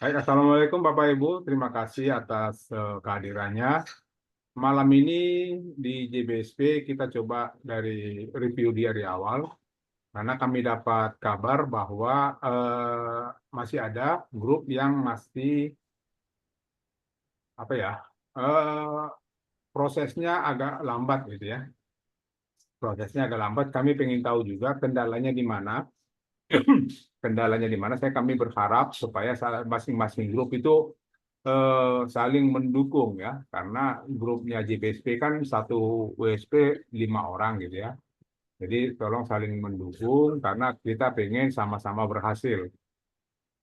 Baik, Assalamualaikum Bapak Ibu, terima kasih atas kehadirannya. Malam ini di JBSP kita coba dari review dari awal, karena kami dapat kabar bahwa masih ada grup yang masih apa ya, eh, prosesnya agak lambat gitu ya. Prosesnya agak lambat. Kami ingin tahu juga kendalanya di mana. Kendalanya di mana? Kami berharap supaya masing-masing grup itu saling mendukung ya, karena grupnya JPSP kan satu WSP 5 orang gitu ya. Jadi tolong saling mendukung karena kita pengen sama-sama berhasil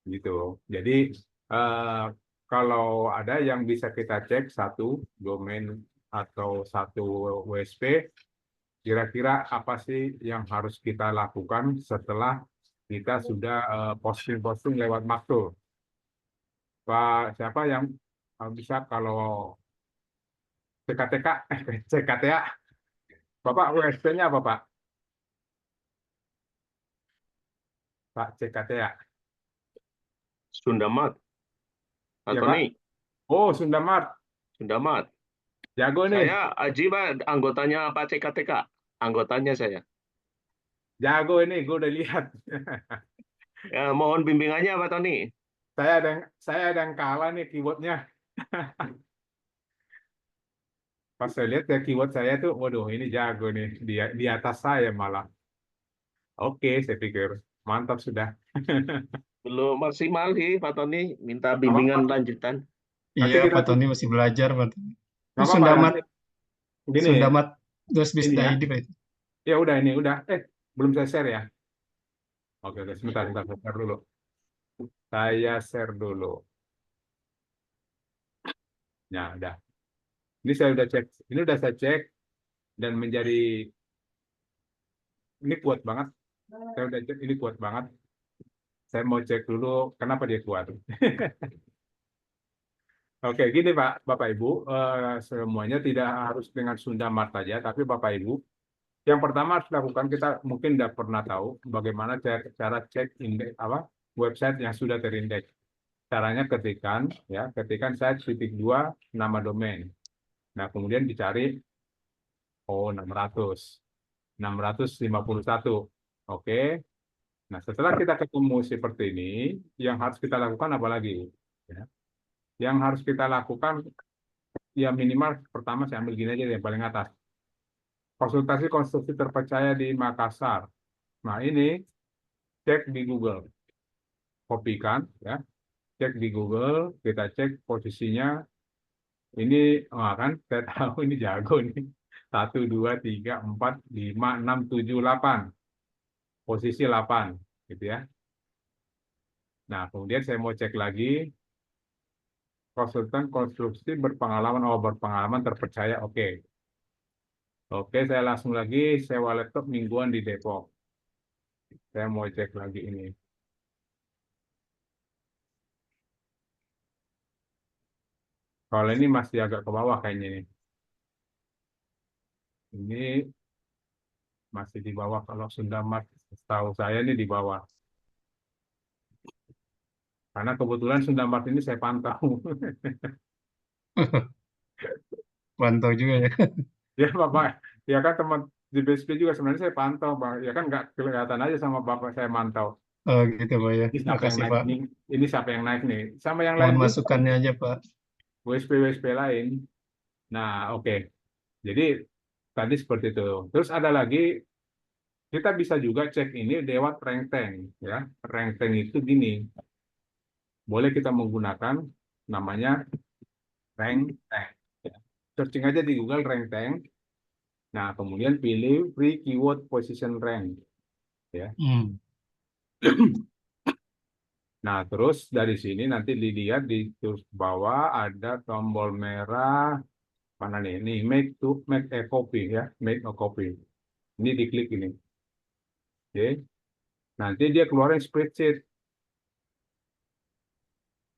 gitu. Jadi eh, kalau ada yang bisa kita cek satu domain atau satu WSP, kira-kira apa sih yang harus kita lakukan setelah kita sudah posting-posting lewat Maktul. Pak siapa yang bisa kalau CKTK, CKTA, Bapak USP-nya apa Pak? Pak CKTA. Sundamat, Pak Ya Pak. Tony, Oh, Sundamart. Sundamat. Jago nih. Saya Aji, Pak, anggotanya Pak CKTK. Anggotanya saya. Jago ini, gue udah lihat. Ya, mohon bimbingannya, Pak Tony. Saya ada yang kalah nih keywordnya. Pas saya lihat ya keyword saya tuh, waduh ini jago nih. Di atas saya malah. Oke, saya pikir. Mantap sudah. Belum maksimal sih, Pak Tony. Minta Nggak bimbingan apa-apa. lanjutan. Nanti Iya, kita, Pak Tony masih belajar, Pak Tony. Itu nggak apa-apa. Sundamat, Nanti gini, Sundamat ini ya. Gosbis.id, Pak itu. Ya udah ini, udah. Belum saya share ya. Oke, oke. Sebentar, saya share dulu. Saya share dulu. Ya, udah. Ini saya udah cek. Ini udah saya cek dan menjadi ini kuat banget. Saya udah cek ini kuat banget. Saya mau cek dulu kenapa dia kuat. Oke, gini Pak, Bapak Ibu, semuanya tidak harus dengan Sunda Mart saja, tapi Bapak Ibu, yang pertama harus lakukan kita mungkin tidak pernah tahu bagaimana cara cek indeks apa website yang sudah terindeks. Caranya ketikan saya titik dua nama domain. Nah, kemudian dicari 651. Oke. Nah, setelah kita ketemu seperti ini, yang harus kita lakukan apa lagi? Ya. Yang harus kita lakukan, ya minimal pertama saya ambil gini aja yang paling atas. Konsultasi konstruksi terpercaya di Makassar. Nah, ini cek di Google. Kopikan, ya. Cek di Google, kita cek posisinya. Ini, kan saya tahu ini jago nih. 1, 2, 3, 4, 5, 6, 7, 8. Posisi 8, gitu ya. Nah, kemudian saya mau cek lagi konsultan konstruksi berpengalaman, berpengalaman terpercaya, oke. Oke, saya langsung lagi sewa laptop mingguan di Depok. Saya mau cek lagi ini. Kalau ini masih agak ke bawah kayaknya nih. Ini masih di bawah kalau Sundamat. Setahu saya ini di bawah. Karena kebetulan Sundamat ini saya pantau. Pantau juga ya. Ya Bapak, ya kan teman di BSP juga sebenarnya saya pantau, Bang. Ya kan nggak kelihatan aja sama Bapak saya mantau. Oh gitu, Pak ya. Ini siapa yang Makasih, naik Pak. nih? Ini siapa yang naik nih? Sama yang lain Mohon juga, masukannya aja, Pak. WSP-WSP lain. Nah, oke. Jadi tadi seperti itu. Terus ada lagi, kita bisa juga cek ini lewat rank tank, ya. Rank tank itu gini, boleh kita menggunakan namanya rank tank. Ya. Searching aja di Google rank tank. Nah, kemudian pilih free keyword position rank, ya. Hmm. Nah, terus dari sini nanti dilihat di terus bawah ada tombol merah mana nih? Ini make a copy ya, make a copy. Ini diklik ini. Oke. Nanti dia keluarin spreadsheet.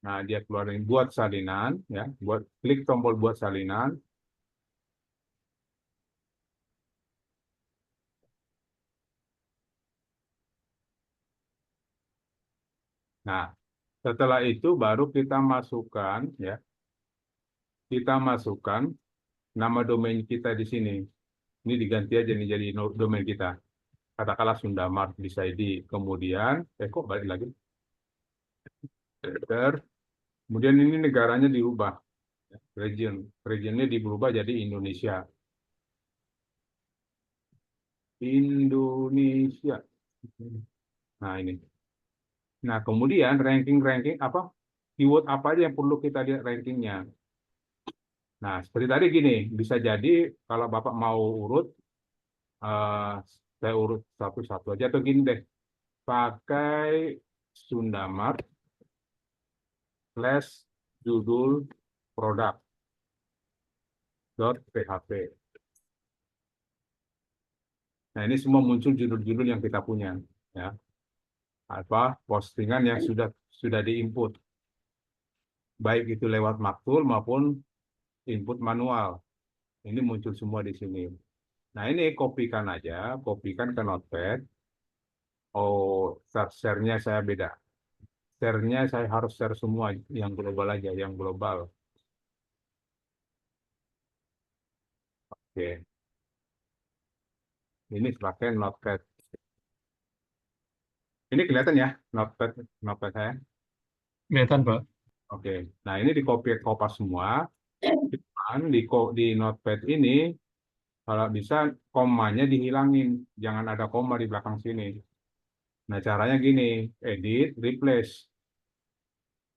Nah, dia keluarin buat salinan ya, klik tombol buat salinan. Nah, Setelah itu baru kita masukkan ya, kita masukkan nama domain kita di sini. Ini diganti aja nih jadi domain kita. Katakanlah Sundamart bisa ID. Kemudian, kok balik lagi? Kemudian ini negaranya diubah. Regionnya diubah jadi Indonesia. Indonesia. Nah ini. Nah kemudian ranking apa? Keyword apa aja yang perlu kita lihat rankingnya. Nah seperti tadi gini, bisa jadi kalau Bapak mau urut, saya urut satu-satu aja atau gini deh. Pakai Sundamart slash judul produk .php. Nah ini semua muncul judul-judul yang kita punya, ya. Apa postingan yang sudah diinput, baik itu lewat maktul maupun input manual. Ini muncul semua di sini. Nah ini kopikan aja, kopikan ke Notepad. Oh, share-nya saya beda. Share-nya saya harus share semua yang global aja, yang global. Oke. Ini pakai Notepad. Ini kelihatan ya, Notepad saya. Kelihatan, Pak. Oke. Nah, ini kopas semua. Di Notepad ini, kalau bisa komanya dihilangin. Jangan ada koma di belakang sini. Nah, caranya gini, edit, replace.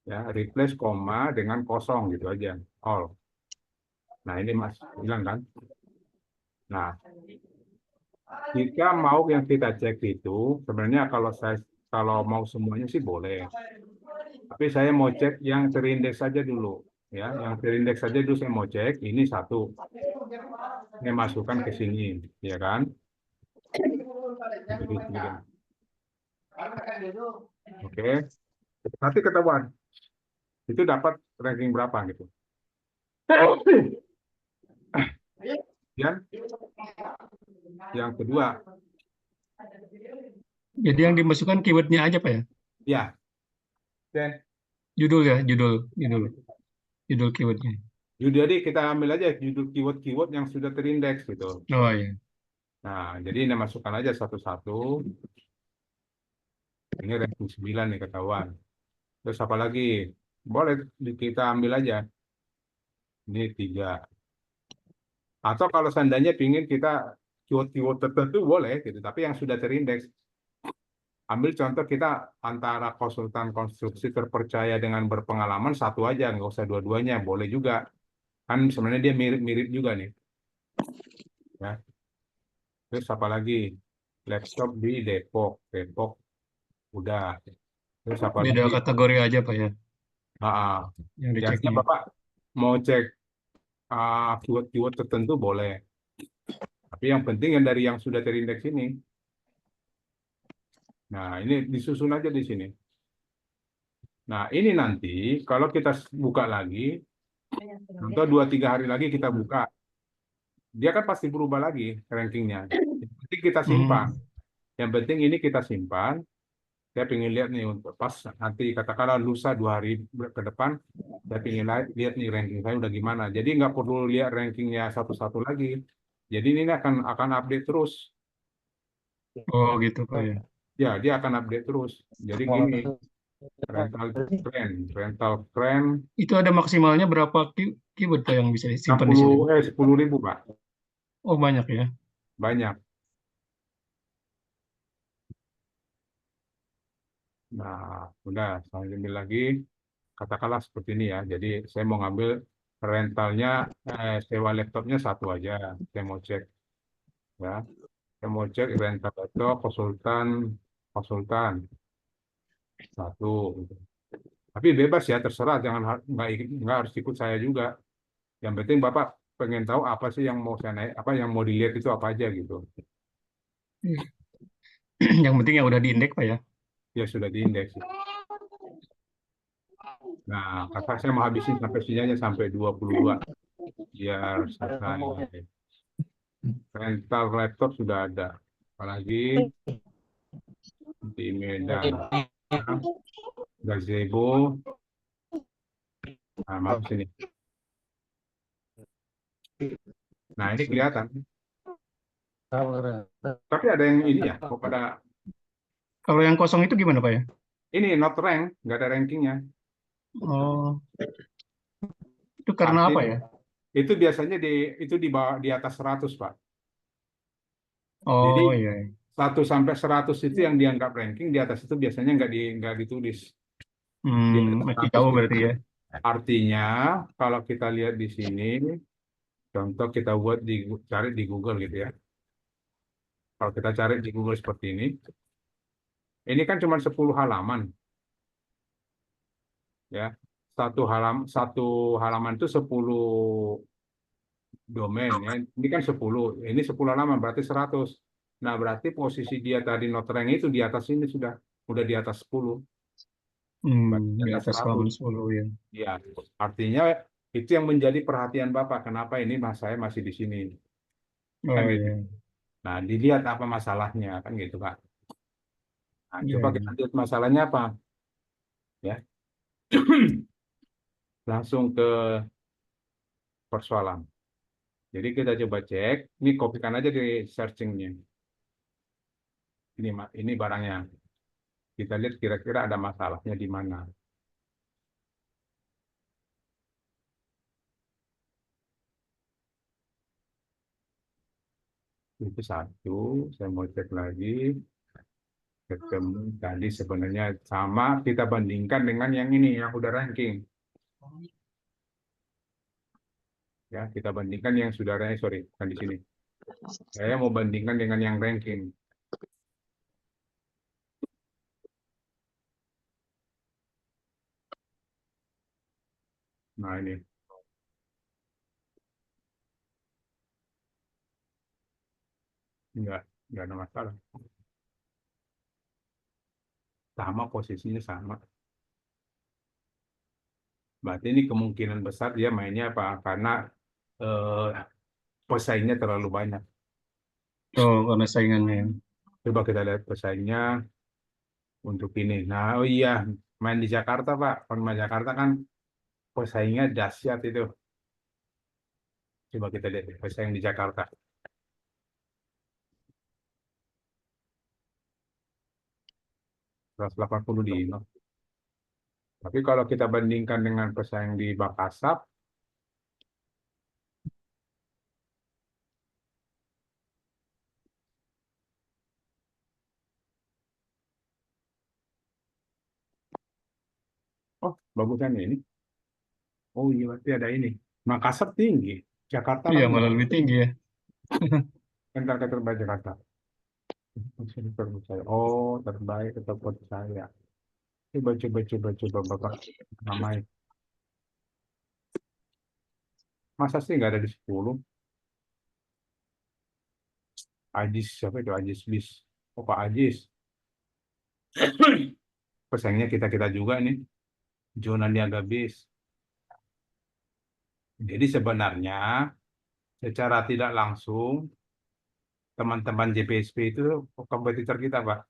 Ya, replace koma dengan kosong gitu aja. All. Nah, ini Mas hilang kan? Nah, jika mau yang kita cek itu, sebenarnya kalau mau semuanya sih boleh. Tapi saya mau cek yang terindeks saja dulu. Ya, yang terindeks saja dulu saya mau cek. Ini satu. Saya masukkan ke sini, ya kan? Oke. Nanti ketahuan. Itu dapat ranking berapa gitu. Yang kedua, Jadi yang dimasukkan keywordnya aja, Pak ya? ya. Dan Judul ya, judul keywordnya. jadi kita ambil aja judul keyword-keyword yang sudah terindeks gitu. Oh iya. Nah, jadi ini masukkan aja satu-satu. Ini ranking 9 nih ketahuan. Terus apa lagi? Boleh kita ambil aja. Ini 3. Atau kalau seandainya pingin kita keyword-keyword tertentu boleh gitu, tapi yang sudah terindeks. Ambil contoh kita antara konsultan konstruksi terpercaya dengan berpengalaman satu aja, nggak usah dua-duanya, boleh juga. Kan sebenarnya dia mirip-mirip juga nih. Ya. Terus apa lagi? Laptop di Depok udah. Terus apa Beda lagi? kategori aja, Pak ya, yang Biasanya diceknya. Bapak mau cek keyword-keyword tertentu boleh. Tapi yang penting yang dari yang sudah terindeks ini. Nah, ini disusun aja di sini. Nah, ini nanti kalau kita buka lagi, contoh 2-3 hari lagi kita buka, dia kan pasti berubah lagi rankingnya. Yang penting kita simpan. Hmm. Yang penting ini kita simpan. Saya ingin lihat nih untuk pas nanti katakanlah lusa 2 hari ke depan, saya ingin lihat nih ranking saya udah gimana. Jadi nggak perlu lihat rankingnya satu-satu lagi. Jadi ini akan update terus. Oh gitu, Pak ya. Ya, dia akan update terus. Jadi gini, rental keren Itu ada maksimalnya berapa keyword, Pak, yang bisa disimpan di 60 situ? 10.000 Pak. Oh banyak ya. Banyak. Nah, udah saya ambil lagi katakanlah seperti ini ya. Jadi saya mau ngambil rentalnya sewa laptopnya satu aja. Saya mau cek ya. Saya mau cek rental laptop konsultan konsultan satu. Tapi bebas ya, terserah. Jangan nggak harus ikut saya juga. Yang penting Bapak pengen tahu apa sih yang mau saya naik, apa yang mau dilihat itu apa aja gitu. Yang penting yang udah diindeks, Pak ya. Ya sudah diindeks. Nah, kakak saya mau habisin sampai sinyalnya sampai 22 biar selesai. Rental laptop sudah ada. Apalagi di Medan. gazebo. Nah, maaf sini. Nah, ini kelihatan. Tapi ada yang ini ya, kok pada Kalau yang kosong itu gimana Pak ya? ini not rank, nggak ada rankingnya. Oh, itu karena apa Artinya ya? itu biasanya itu di bawah di atas 100, Pak. Jadi Oh iya. 1 sampai 100 itu yang dianggap ranking, di atas itu biasanya nggak ditulis. Di atas Masih 100 jauh itu. berarti ya. Artinya kalau kita lihat di sini, contoh kita buat cari di Google gitu ya. Kalau kita cari di Google seperti ini kan cuma 10 halaman ya. Satu halaman itu 10 domain ya. Ini kan 10, ini 10 halaman berarti 100. Nah, berarti posisi dia tadi not rank itu di atas ini udah di atas 10, berarti di Di atas atas 100. halaman 10 ya. Ya, artinya itu yang menjadi perhatian Bapak. Kenapa ini mas saya masih di sini? Kan Oh gitu. iya. Nah, dilihat apa masalahnya kan gitu Pak. Nah, Iya, coba kita iya. lihat masalahnya apa ya. Langsung ke persoalan. Jadi kita coba cek, ini kopikan aja di searchingnya. Ini barangnya. Kita lihat kira-kira ada masalahnya di mana. Itu satu, saya mau cek lagi. Ketemu tadi sebenarnya sama, kita bandingkan dengan yang ini, yang udah ranking. Ya, kita bandingkan yang sudah ranking, sorry, bukan di sini. Saya mau bandingkan dengan yang ranking. Nah, ini. Enggak ada masalah. Sama posisinya sama. Berarti ini kemungkinan besar dia mainnya apa? Karena eh, pesaingnya terlalu banyak. Oh, karena saingannya. Coba kita lihat pesaingnya untuk ini. Nah, oh iya, main di Jakarta, Pak. Kalau main Jakarta kan pesaingnya dahsyat itu. Coba kita lihat pesaing di Jakarta. 180 di Ino. Tapi kalau kita bandingkan dengan pesaing di Makassar, oh bagusan ini. Oh iya, berarti ada ini. Makassar tinggi, Jakarta Iya, rendah. malah lebih tinggi ya. Entar kita terbaik Jakarta. Terpercaya. Oh, terbaik tetap percaya. Coba Bapak namai. Masa sih nggak ada di 10? Ajis, siapa itu Ajis Bis? Oh, Pak Ajis. Pesaingnya kita-kita juga nih. Zona Niaga Bis. Jadi sebenarnya secara tidak langsung teman-teman JPSP itu kompetitor kita, Pak.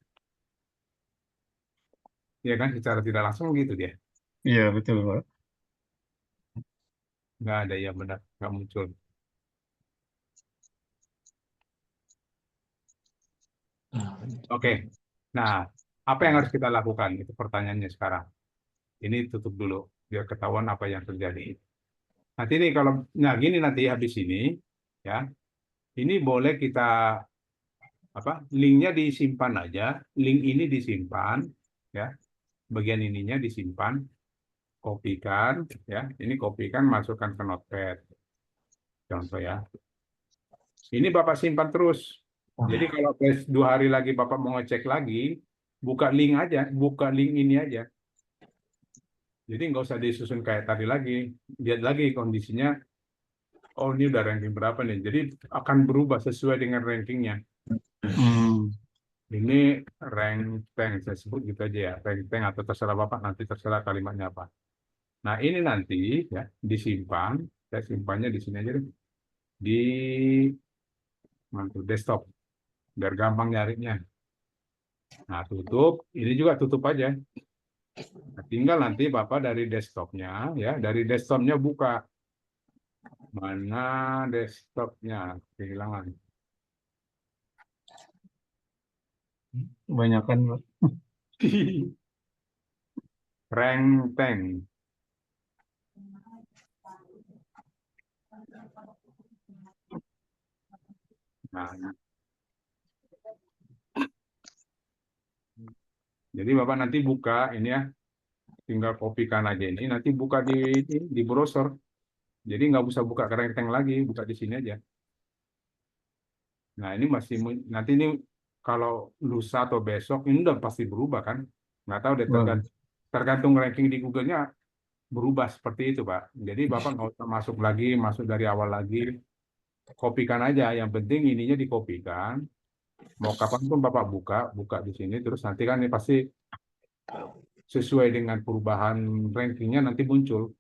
Ya kan, secara tidak langsung gitu dia. Iya, betul, Pak. Nggak ada yang benar, nggak muncul. Oke. Nah, apa yang harus kita lakukan? Itu pertanyaannya sekarang. Ini tutup dulu, biar ketahuan apa yang terjadi. Nanti nih kalau, nah gini nanti habis ini, ya, ini boleh kita apa? Linknya disimpan aja, link ini disimpan, ya, bagian ininya disimpan, kopikan, ya, ini kopikan, masukkan ke Notepad, contoh ya. Ini Bapak simpan terus. Jadi kalau 2 hari lagi Bapak mau ngecek lagi, buka link aja, buka link ini aja. Jadi nggak usah disusun kayak tadi lagi. Lihat lagi kondisinya, oh ini udah ranking berapa nih. Jadi akan berubah sesuai dengan rankingnya. Hmm. Ini rank tank, saya sebut gitu aja ya. Rank tank atau terserah Bapak, nanti terserah kalimatnya apa. Nah ini nanti ya disimpan, saya simpannya di sini aja deh. Di mantu desktop, biar gampang nyarinya. Nah tutup, ini juga tutup aja. Nah, tinggal nanti Bapak dari desktopnya, ya, dari desktopnya buka. Mana desktopnya? Kehilangan. Kebanyakan, Pak. Rank tank. Nah, jadi Bapak nanti buka ini ya, tinggal kopikan aja ini, nanti buka di browser. Jadi nggak usah buka rank tank lagi, buka di sini aja. Nah, ini masih nanti ini kalau lusa atau besok ini udah pasti berubah kan? Nggak tahu deh, Wah, tergantung ranking di Google-nya berubah seperti itu, Pak. Jadi Bapak nggak usah masuk lagi, masuk dari awal lagi. Kopikan aja. Yang penting ininya dikopikan. Mau kapan pun Bapak buka di sini. Terus nanti kan ini pasti sesuai dengan perubahan rankingnya nanti muncul.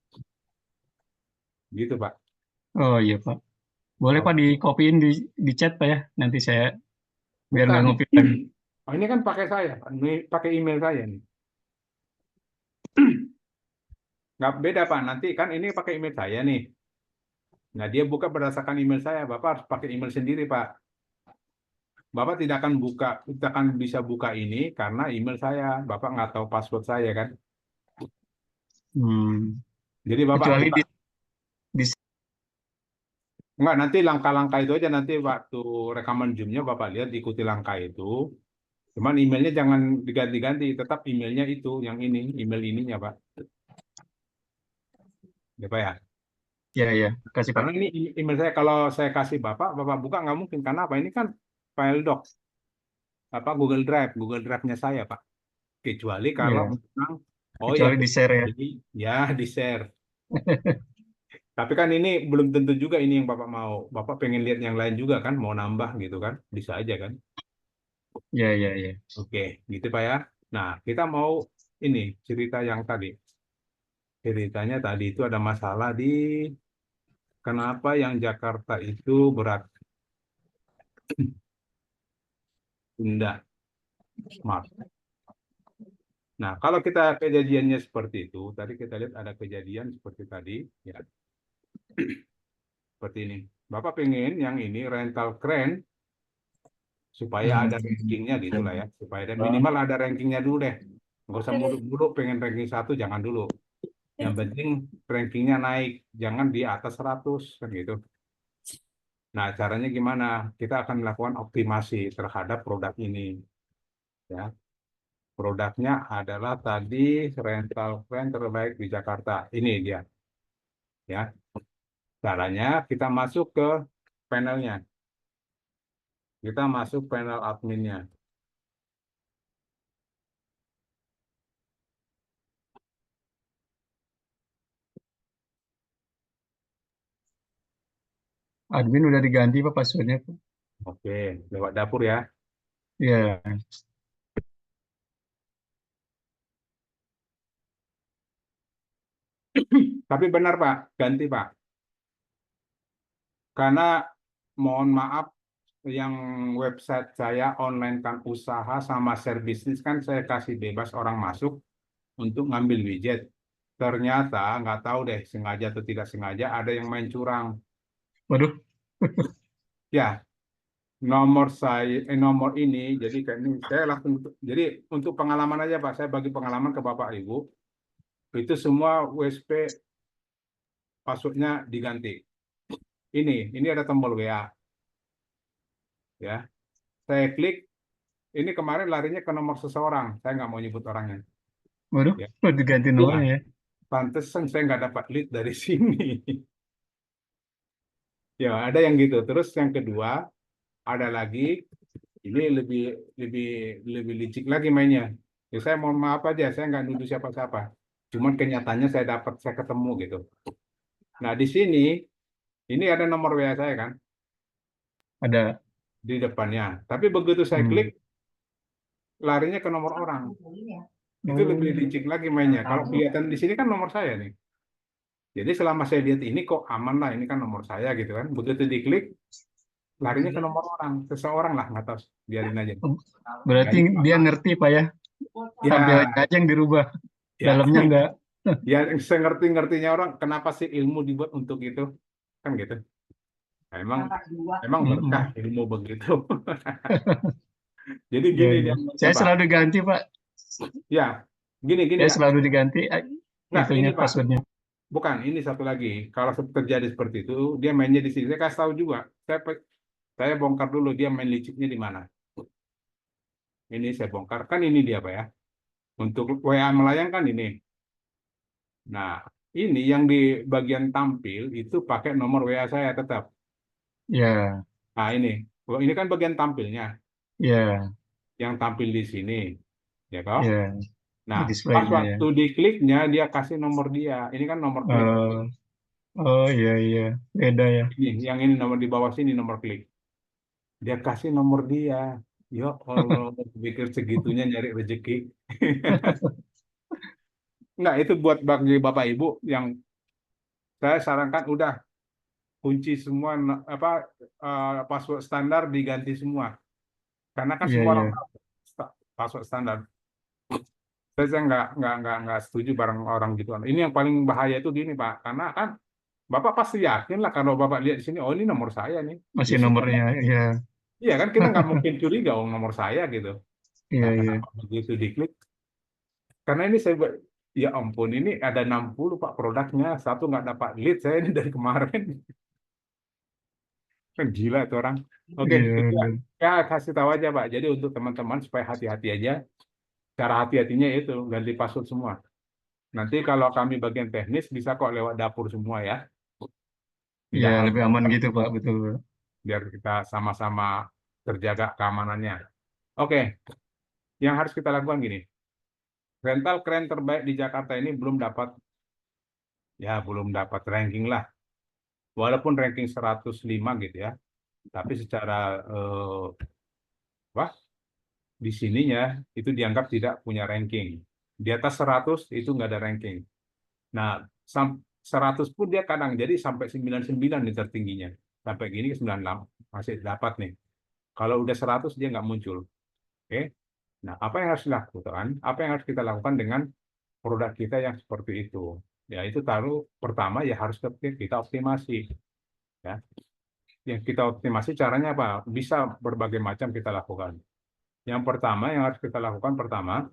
Gitu, Pak. oh iya, Pak. Boleh, Oh, Pak, dikopiin di chat, Pak, ya. Nanti saya biar bukan. nggak ngopi lagi. Oh, ini kan pakai saya, Pak. Ini pakai email saya nih. Nggak beda, Pak. Nanti kan ini pakai email saya nih. Nah, dia buka berdasarkan email saya. Bapak harus pakai email sendiri, Pak. Bapak tidak akan bisa buka ini karena email saya. Bapak nggak tahu password saya kan. Hmm. Jadi Bapak Kecuali buka. di Enggak, nanti langkah-langkah itu aja nanti waktu rekaman Zoom-nya Bapak lihat ikuti langkah itu. Cuman emailnya jangan diganti-ganti, tetap emailnya itu yang ini, email ininya, Pak. Ya, Pak ya. ya, ya. Kasih, Pak. Karena ini email saya kalau saya kasih Bapak, Bapak buka nggak mungkin karena apa? Ini kan file doc, apa Google Drive-nya saya, Pak. Kecuali kalau Ya, memang oh ya, kecuali di share, ya. jadi ya di-share. Tapi kan ini belum tentu juga ini yang Bapak mau. Bapak pengen lihat yang lain juga kan, mau nambah gitu kan. Bisa aja kan. Ya, ya, ya. Oke, gitu Pak ya. Nah, kita mau ini cerita yang tadi. Ceritanya tadi itu ada masalah di kenapa yang Jakarta itu berat. Tunda. Maaf. Nah, kalau kita kejadiannya seperti itu, tadi kita lihat ada kejadian seperti tadi, ya, seperti ini. Bapak pengen yang ini rental crane supaya ada rankingnya gitu lah ya, supaya ada minimal ada rankingnya dulu deh. Nggak usah muluk-muluk pengen ranking 1, jangan dulu. Yang penting rankingnya naik, jangan di atas 100 kan gitu. Nah, caranya gimana? Kita akan melakukan optimasi terhadap produk ini. Ya, produknya adalah tadi rental van terbaik di Jakarta. Ini dia. Ya, caranya kita masuk ke panelnya. Kita masuk panel adminnya. Admin udah diganti, Pak, passwordnya, Pak. Oke, lewat dapur ya. Ya, Tapi benar Pak, ganti Pak. Karena mohon maaf, yang website saya online kan usaha sama share bisnis kan saya kasih bebas orang masuk untuk ngambil widget. Ternyata nggak tahu deh sengaja atau tidak sengaja ada yang main curang. waduh. Ya, nomor ini jadi kayak ini saya langsung jadi untuk pengalaman aja Pak, saya bagi pengalaman ke Bapak Ibu itu semua WSP passwordnya diganti. Ini ada tombol WA ya. Saya klik, ini kemarin larinya ke nomor seseorang, saya nggak mau nyebut orangnya. Waduh, Ya, udah diganti ya. nomornya, ya. Pantesan saya nggak dapat lead dari sini. Ya, ada yang gitu. Terus yang kedua, ada lagi, ini lebih lebih lebih licik lagi mainnya. Ya, saya mohon maaf aja, saya nggak nuduh siapa-siapa. Cuman kenyataannya saya ketemu gitu. Nah, di sini, ini ada nomor WA saya kan, Ada. di depannya. Tapi begitu saya klik, Hmm. larinya ke nomor orang. Itu lebih Oh, licik lagi mainnya. Kalau kelihatan di sini kan nomor saya nih. Jadi selama saya lihat ini kok aman lah, ini kan nomor saya gitu kan. Begitu diklik, larinya ke nomor orang, seseorang lah, nggak tahu, biarin aja. berarti Jadi dia ngerti, Pak, ya. ya Tampilannya aja yang dirubah. Ya, Dalamnya enggak. ya sengerti-ngertinya orang, kenapa sih ilmu dibuat untuk itu? Kan gitu. Nah, emang berkah Mm-mm. ilmu begitu. Jadi Iya, gini iya. dia Saya Pak. selalu diganti, Pak. Ya, gini Saya ya. selalu diganti Nah, itunya ini Pak, passwordnya. bukan ini satu lagi. Kalau terjadi seperti itu, dia mainnya di sini. Saya kasih tahu juga. Saya bongkar dulu dia main liciknya di mana. Ini saya bongkar. Kan ini dia Pak ya. Untuk WA melayang kan ini. Nah, ini yang di bagian tampil itu pakai nomor WA saya tetap. Ya, Nah, ini. Oh, ini kan bagian tampilnya. ya, Yang tampil di sini. Ya toh? ya. Nah, pas Displaynya ya. waktu dikliknya, dia kasih nomor dia. Ini kan nomor klik. Oh, oh iya, iya. Beda ya. Yang ini nomor di bawah sini nomor klik. Dia kasih nomor dia. Ya Allah, pikir segitunya nyari rezeki. Enggak, itu buat bagi Bapak Ibu yang saya sarankan udah kunci semua password standar diganti semua. Karena kan Iya, semua iya. orang tahu password standar. Saya nggak setuju bareng orang gitu. Ini yang paling bahaya itu gini Pak, karena kan Bapak pasti yakin lah kalau Bapak lihat di sini, oh ini nomor saya nih. Masih Biasanya kan, nomornya. Iya, iya kan kita nggak mungkin curiga oh nomor saya gitu. iya, Nah iya. kenapa begitu diklik? Karena ini saya ya ampun ini ada 60 Pak produknya, satu nggak dapat lead saya ini dari kemarin. Kan gila itu orang. Oke, Iya, itu ya. udah. Ya kasih tahu aja Pak. Jadi untuk teman-teman supaya hati-hati aja. Cara hati-hatinya itu ganti password semua. Nanti kalau kami bagian teknis bisa kok lewat dapur semua ya. Iya, Tidak harus lebih aman gitu, Pak. Betul, Pak. biar kita sama-sama terjaga keamanannya. Oke, yang harus kita lakukan gini. Rental keren terbaik di Jakarta ini belum dapat ranking lah. Walaupun ranking 105 gitu ya. Tapi secara wah, di sininya itu dianggap tidak punya ranking. Di atas 100 itu nggak ada ranking. Nah, 100 pun dia kadang jadi sampai 99 nih tertingginya. Sampai gini ke 98 masih dapat nih. Kalau udah 100 dia nggak muncul. Oke. Nah, apa yang harus dilakukan? Apa yang harus kita lakukan dengan produk kita yang seperti itu? Ya, itu taruh pertama ya harus kita optimasi. Ya, yang kita optimasi caranya apa? Bisa berbagai macam kita lakukan. Yang pertama yang harus kita lakukan pertama,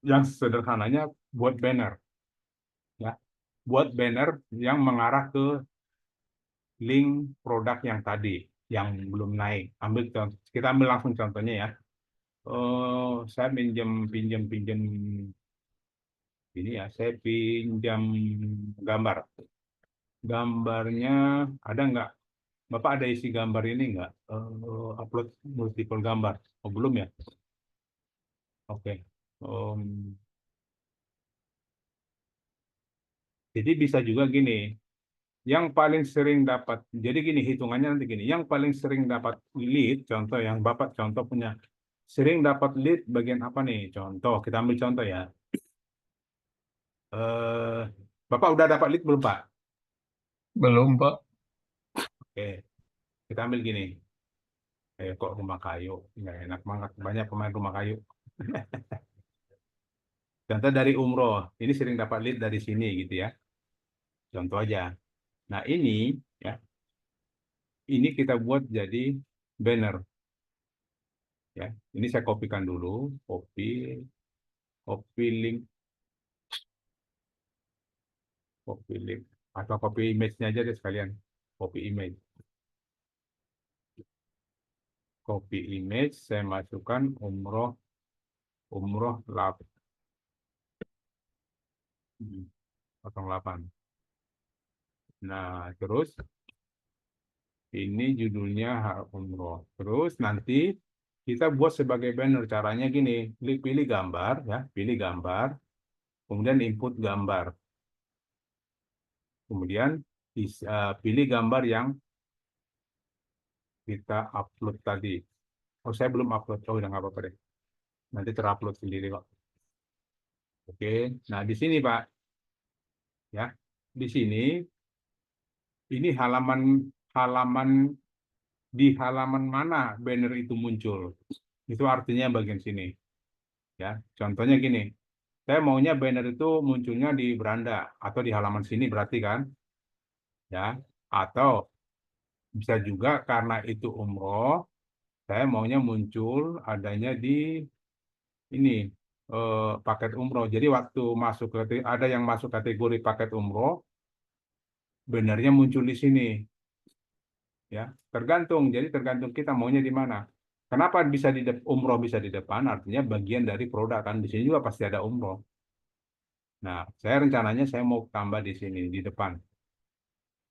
yang sederhananya buat banner. Ya, buat banner yang mengarah ke link produk yang tadi yang belum naik. Kita ambil langsung contohnya ya. Saya pinjam ini ya, saya pinjam gambar. Gambarnya ada nggak? Bapak ada isi gambar ini nggak? Upload multiple gambar. Oh belum ya? Oke. Jadi bisa juga gini. Yang paling sering dapat. Jadi gini hitungannya nanti gini. Yang paling sering dapat lead, contoh yang Bapak contoh punya. Sering dapat lead bagian apa nih? Contoh, kita ambil contoh ya. Eh, Bapak udah dapat lead belum Pak? Belum, Pak. Oke, kita ambil gini. Kok rumah kayu? Nggak enak banget. Banyak pemain rumah kayu. Contoh dari umroh. Ini sering dapat lead dari sini gitu ya. Contoh aja. Nah ya, ini kita buat jadi banner. Ya, ini saya kopikan dulu. Copy link, copy link. Atau copy image-nya aja deh sekalian. Copy image. Copy image, saya masukkan umroh 08. Nah, terus ini judulnya umroh. Terus nanti kita buat sebagai banner. Caranya gini, pilih gambar ya, pilih gambar, kemudian input gambar. Kemudian pilih gambar yang kita upload tadi. Oh, saya belum upload. Oh, udah nggak apa-apa deh. Nanti terupload sendiri kok. Oke. Nah, di sini Pak, ya. Di sini ini halaman di halaman mana banner itu muncul. Itu artinya bagian sini. Ya, contohnya gini. Saya maunya banner itu munculnya di beranda atau di halaman sini berarti kan, ya. Atau bisa juga karena itu umroh, saya maunya muncul adanya di ini paket umroh. Jadi waktu masuk ada yang masuk kategori paket umroh, bannernya muncul di sini, ya. Tergantung. Jadi tergantung kita maunya di mana. Kenapa bisa umroh bisa di depan? Artinya bagian dari produk kan. Di sini juga pasti ada umroh. Nah, saya rencananya saya mau tambah di sini di depan.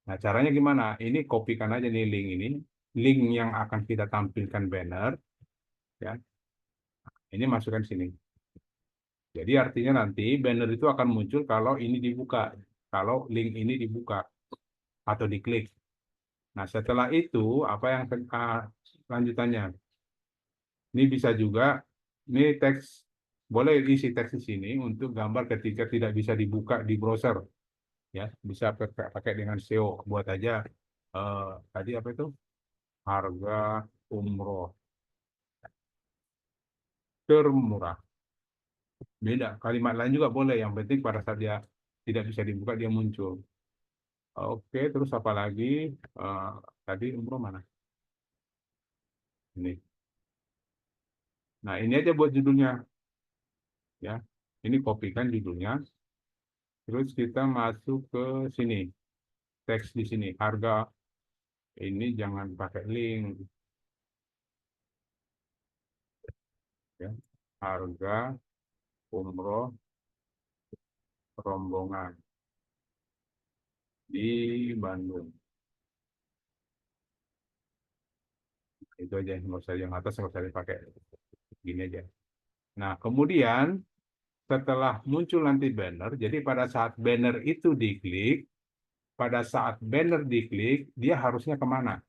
Nah, caranya gimana? Ini kopikan aja nih link ini, link yang akan kita tampilkan banner, ya. Ini masukkan sini. Jadi artinya nanti banner itu akan muncul kalau ini dibuka, kalau link ini dibuka atau diklik. Nah, setelah itu apa yang lanjutannya? Ini bisa juga, ini teks, boleh isi teks di sini untuk gambar ketika tidak bisa dibuka di browser, ya. Bisa pakai dengan SEO. Buat aja tadi apa itu? Harga umroh termurah. Beda, kalimat lain juga boleh. Yang penting pada saat dia tidak bisa dibuka, dia muncul. Oke, terus apa lagi? Eh, Tadi umroh mana? Ini. Nah, ini aja buat judulnya, ya. Ini kopikan judulnya. Terus kita masuk ke sini. Teks di sini. Harga ini jangan pakai link, ya. Harga umroh rombongan di Bandung. Itu aja, nggak usah yang atas, nggak usah dipakai. Gini aja. Nah, kemudian setelah muncul nanti banner, jadi pada saat banner itu diklik, pada saat banner diklik, dia harusnya kemana?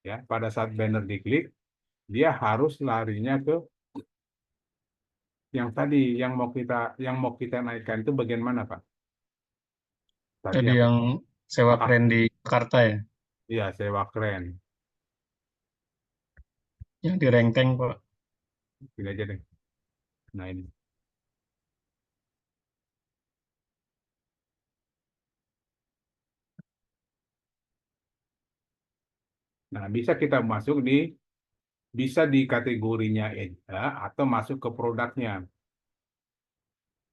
Ya, pada saat banner diklik, dia harus larinya ke yang tadi, yang mau kita naikkan itu bagian mana, Pak? Tadi Tadi apa? yang sewa Ah, keren di Jakarta ya, iya, sewa keren. yang di Rengteng Pak. Ini aja deh. Nah, ini. Nah, bisa kita masuk bisa di kategorinya aja atau masuk ke produknya,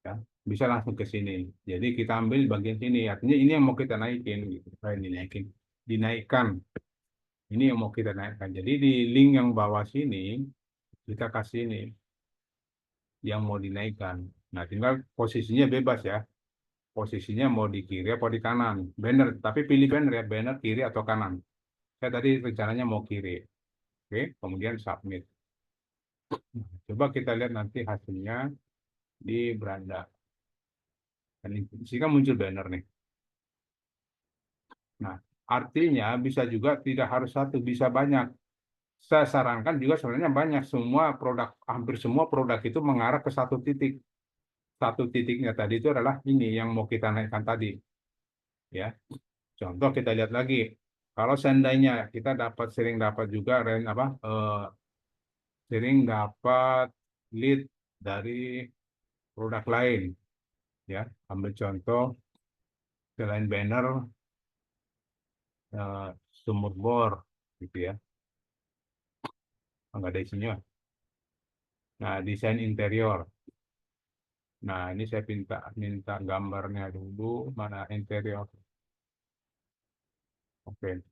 ya. Bisa langsung ke sini. Jadi kita ambil bagian sini. Artinya ini yang mau kita naikin, gitu. Dinaikin, dinaikkan. Ini yang mau kita naikkan. Jadi di link yang bawah sini kita kasih ini yang mau dinaikkan. Nah, tinggal posisinya bebas ya. Posisinya mau di kiri atau di kanan. Banner, tapi pilih banner ya, banner kiri atau kanan. Saya tadi rencananya mau kiri. Oke, kemudian submit. Nah, coba kita lihat nanti hasilnya di beranda. Dan di sini kan muncul banner nih. Nah, artinya bisa juga tidak harus satu, bisa banyak. Saya sarankan juga sebenarnya banyak, semua produk, hampir semua produk itu mengarah ke satu titik. Satu titiknya tadi itu adalah ini yang mau kita naikkan tadi, ya. Contoh kita lihat lagi, kalau seandainya kita sering dapat juga sering dapat lead dari produk lain, ya. Ambil contoh selain banner, sumur bor, gitu ya. Nggak ada isinya. Nah, desain interior. Nah, ini saya minta minta gambarnya dulu, mana interior. Oke,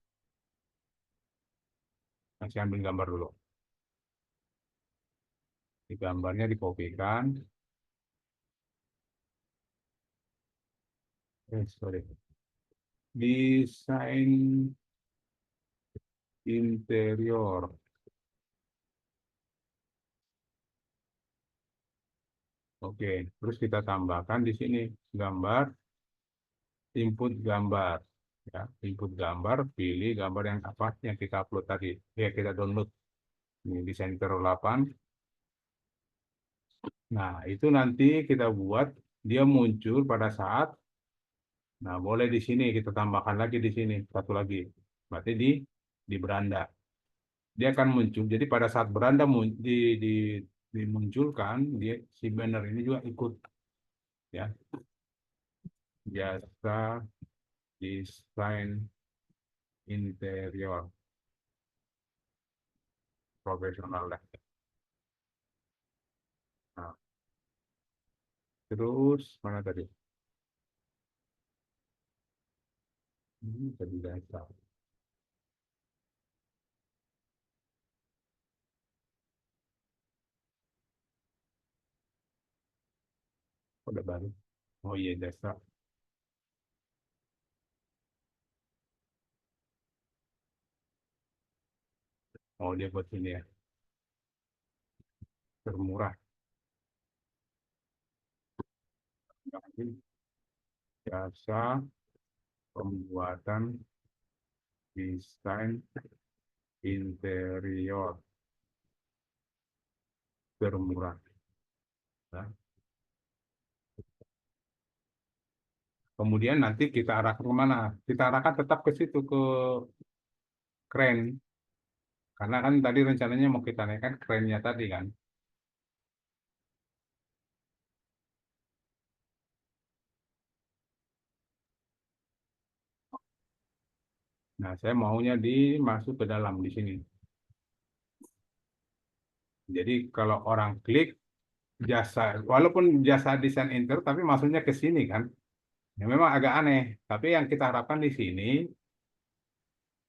nah, saya ambil gambar dulu. Di gambarnya dikopikan. Sorry. Desain interior. Oke, terus kita tambahkan di sini gambar, input gambar. Ya, input gambar, pilih gambar yang apa yang kita upload tadi. Ya, kita download. Ini desain interior 8. Nah, itu nanti kita buat dia muncul pada saat, nah, boleh di sini kita tambahkan lagi di sini satu lagi. Berarti di beranda. Dia akan muncul. Jadi pada saat beranda dimunculkan, dia si banner ini juga ikut. ya. Jasa desain interior profesional lah. Nah, terus mana tadi? Ini tadi jasa. Udah baru. Oh iya jasa. Oh dia buat ini ya. Termurah. Jasa pembuatan desain interior termurah. Nah, kemudian nanti kita arahkan kemana? Kita arahkan tetap ke situ, ke keren. Karena kan tadi rencananya mau kita naikkan kerennya tadi kan. Nah, saya maunya dimasuk ke dalam di sini. Jadi kalau orang klik jasa, walaupun jasa desain interior, tapi masuknya ke sini kan. Ya memang agak aneh. Tapi yang kita harapkan di sini,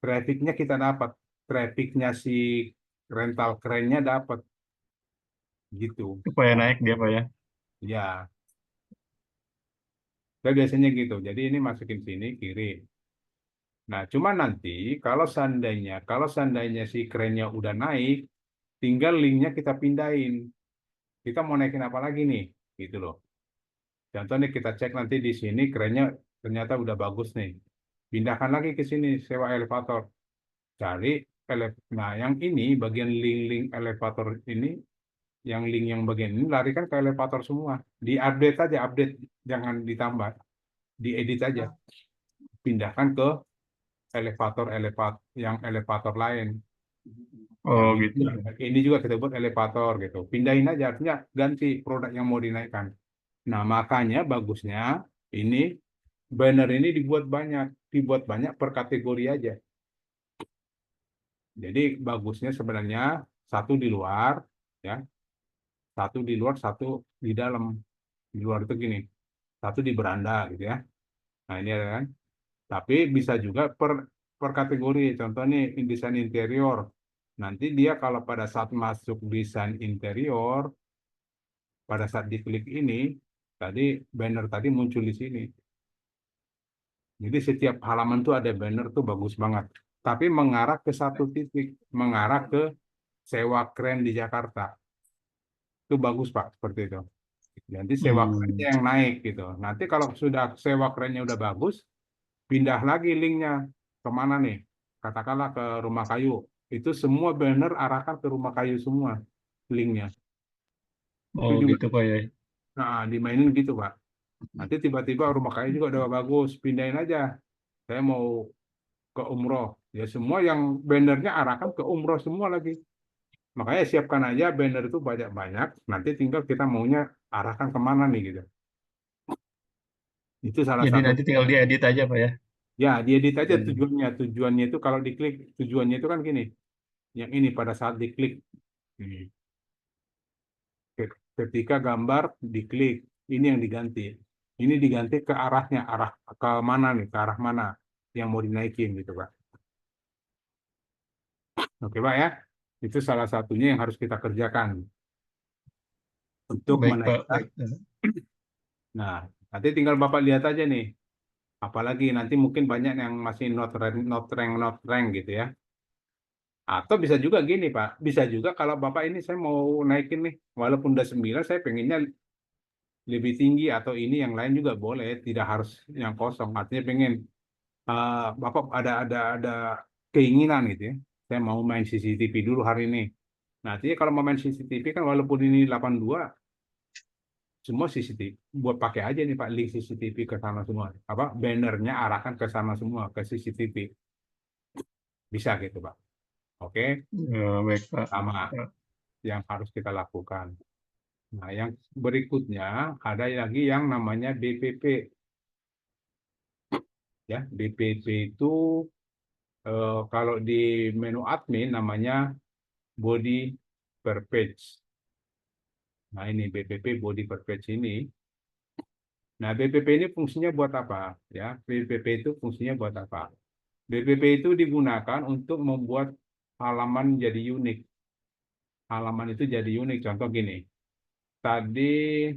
trafficnya kita dapat. Trafficnya si rental kerennya dapat. Gitu. Supaya naik dia Pak ya. Ya, saya biasanya gitu. Jadi ini masukin sini kiri. Nah, cuma nanti kalau seandainya si kerennya udah naik, tinggal linknya kita pindahin. Kita mau naikin apa lagi nih? Gitu loh. Contoh nih kita cek nanti di sini kerennya ternyata udah bagus nih. Pindahkan lagi ke sini sewa elevator. Cari nah yang ini bagian link-link elevator ini, yang link yang bagian ini larikan ke elevator semua. Di-update aja, update jangan ditambah, diedit aja. Pindahkan ke elevator yang elevator lain. Yang Oh gitu. ini juga kita buat elevator gitu. Pindahin aja, artinya ganti produk yang mau dinaikkan. Nah, makanya bagusnya ini banner ini dibuat banyak per kategori aja. Jadi bagusnya sebenarnya satu di luar, ya, satu di luar, satu di dalam. Di luar itu gini, satu di beranda gitu ya. Nah ini ada kan. Tapi bisa juga per kategori. Contoh nih desain interior. Nanti dia kalau pada saat masuk desain interior, pada saat diklik ini, tadi banner tadi muncul di sini. Jadi setiap halaman tuh ada banner tuh bagus banget. Tapi mengarah ke satu titik, mengarah ke sewa keren di Jakarta. Itu bagus Pak, seperti itu. Nanti sewa kerennya yang naik gitu. Nanti kalau sudah sewa kerennya udah bagus, pindah lagi linknya kemana nih? Katakanlah ke Rumah Kayu. Itu semua banner arahkan ke Rumah Kayu semua linknya. Itu Oh juga gitu Pak ya. dimainin gitu Pak. Nanti tiba-tiba Rumah Kayu juga udah bagus, pindahin aja. Saya mau ke umroh. Ya semua yang bannernya arahkan ke umroh semua lagi. Makanya siapkan aja banner itu banyak-banyak. Nanti tinggal kita maunya arahkan kemana nih gitu. Itu salah Jadi satu. nanti tinggal diedit aja Pak ya. Ya, diedit aja Hmm. tujuannya. Tujuannya itu kalau diklik, tujuannya itu kan gini. Yang ini pada saat diklik. Hmm. Ketika gambar diklik, ini yang diganti. Ini diganti ke arahnya, arah ke mana nih, ke arah mana yang mau dinaikin gitu Pak. Oke Pak ya. Itu salah satunya yang harus kita kerjakan untuk Baik Pak, menaikkan. baik. Nah, nanti tinggal Bapak lihat aja nih. Apalagi nanti mungkin banyak yang masih not rank gitu ya. Atau bisa juga gini Pak, bisa juga kalau Bapak ini saya mau naikin nih, walaupun udah 9, saya pengennya lebih tinggi atau ini yang lain juga boleh, tidak harus yang kosong. Artinya pengen Bapak ada keinginan gitu ya. Saya mau main CCTV dulu hari ini. Nah, artinya kalau mau main CCTV kan walaupun ini 82, semua CCTV buat pakai aja nih Pak link CCTV ke sana semua. Apa bannernya arahkan ke sana semua ke CCTV. Bisa gitu Pak. Oke, Ya, baik Pak. sama yang harus kita lakukan. Nah, yang berikutnya ada lagi yang namanya BPP. Ya, BPP itu kalau di menu admin namanya body per page. Nah, ini BPP body per page ini. Nah, BPP ini fungsinya buat apa? Ya, BPP itu fungsinya buat apa? BPP itu digunakan untuk membuat halaman jadi unik. Halaman itu jadi unik. Contoh gini. Tadi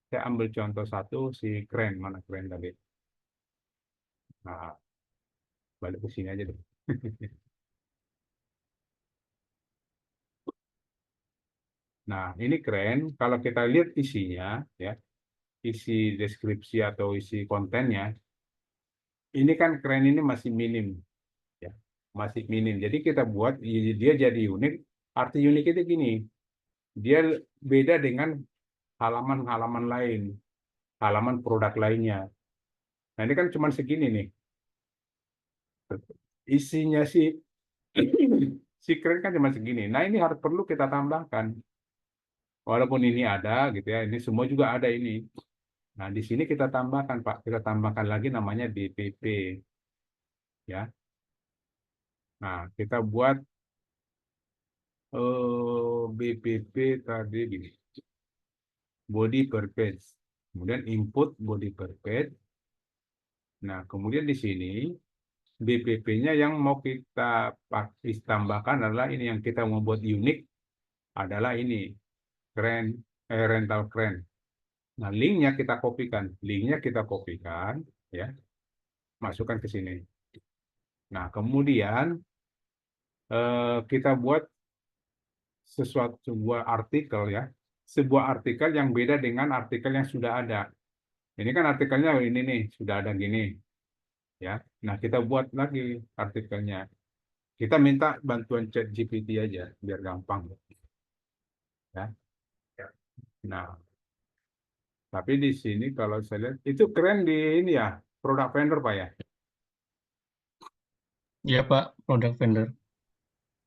saya ambil contoh satu si keren, mana keren tadi? Nah, balik ke sini aja deh. Nah, ini keren. Kalau kita lihat isinya, ya, isi deskripsi atau isi kontennya, ini kan keren ini masih minim, ya, masih minim. Jadi kita buat dia jadi unik. Arti unik itu gini, dia beda dengan halaman-halaman lain, halaman produk lainnya. Nah, ini kan cuma segini nih. Isinya si si keren kan cuma segini. Nah, ini harus perlu kita tambahkan. Walaupun ini ada gitu ya, ini semua juga ada ini. Nah, di sini kita tambahkan, Pak. Kita tambahkan lagi namanya BPP, ya. Nah, kita buat BPP tadi gini, body per page. Kemudian input body per page. Nah, kemudian di sini BPP-nya yang mau kita tambahkan adalah ini yang kita mau buat unik adalah ini, keren, rental keren. Nah, linknya kita kopikan, ya, masukkan ke sini. Nah, kemudian kita buat sebuah artikel, ya, sebuah artikel yang beda dengan artikel yang sudah ada. Ini kan artikelnya ini nih sudah ada gini, ya. Nah, kita buat lagi artikelnya. Kita minta bantuan ChatGPT aja biar gampang, ya. Nah, tapi di sini kalau saya lihat itu keren di ini ya, produk vendor, Pak, ya. Ya Pak, produk vendor.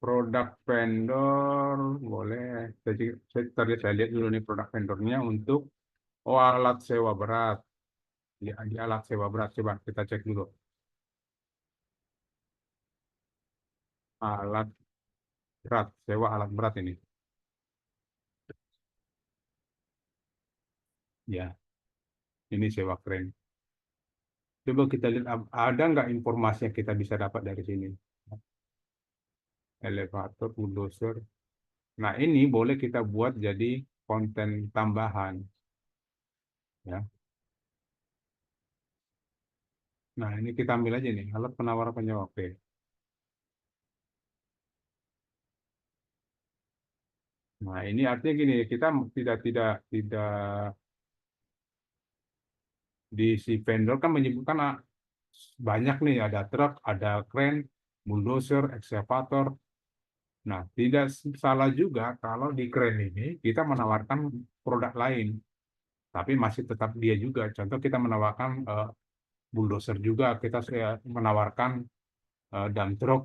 Produk vendor boleh. Saya lihat dulu nih produk vendornya untuk alat sewa berat. Di alat sewa berat coba kita cek dulu. Alat berat, sewa alat berat ini. Ya, ini sewa keren. Coba kita lihat ada nggak informasi yang kita bisa dapat dari sini. Elevator, bulldozer. Nah, ini boleh kita buat jadi konten tambahan, ya. Nah, ini kita ambil aja nih, alat penawar penyewa. Oke. Nah, ini artinya gini, kita tidak di si vendor kan menyebutkan banyak nih, ada truk, ada kren, bulldozer, ekskavator. Nah, tidak salah juga kalau di kren ini kita menawarkan produk lain, tapi masih tetap dia juga. Contoh kita menawarkan bulldozer juga, kita menawarkan dump truck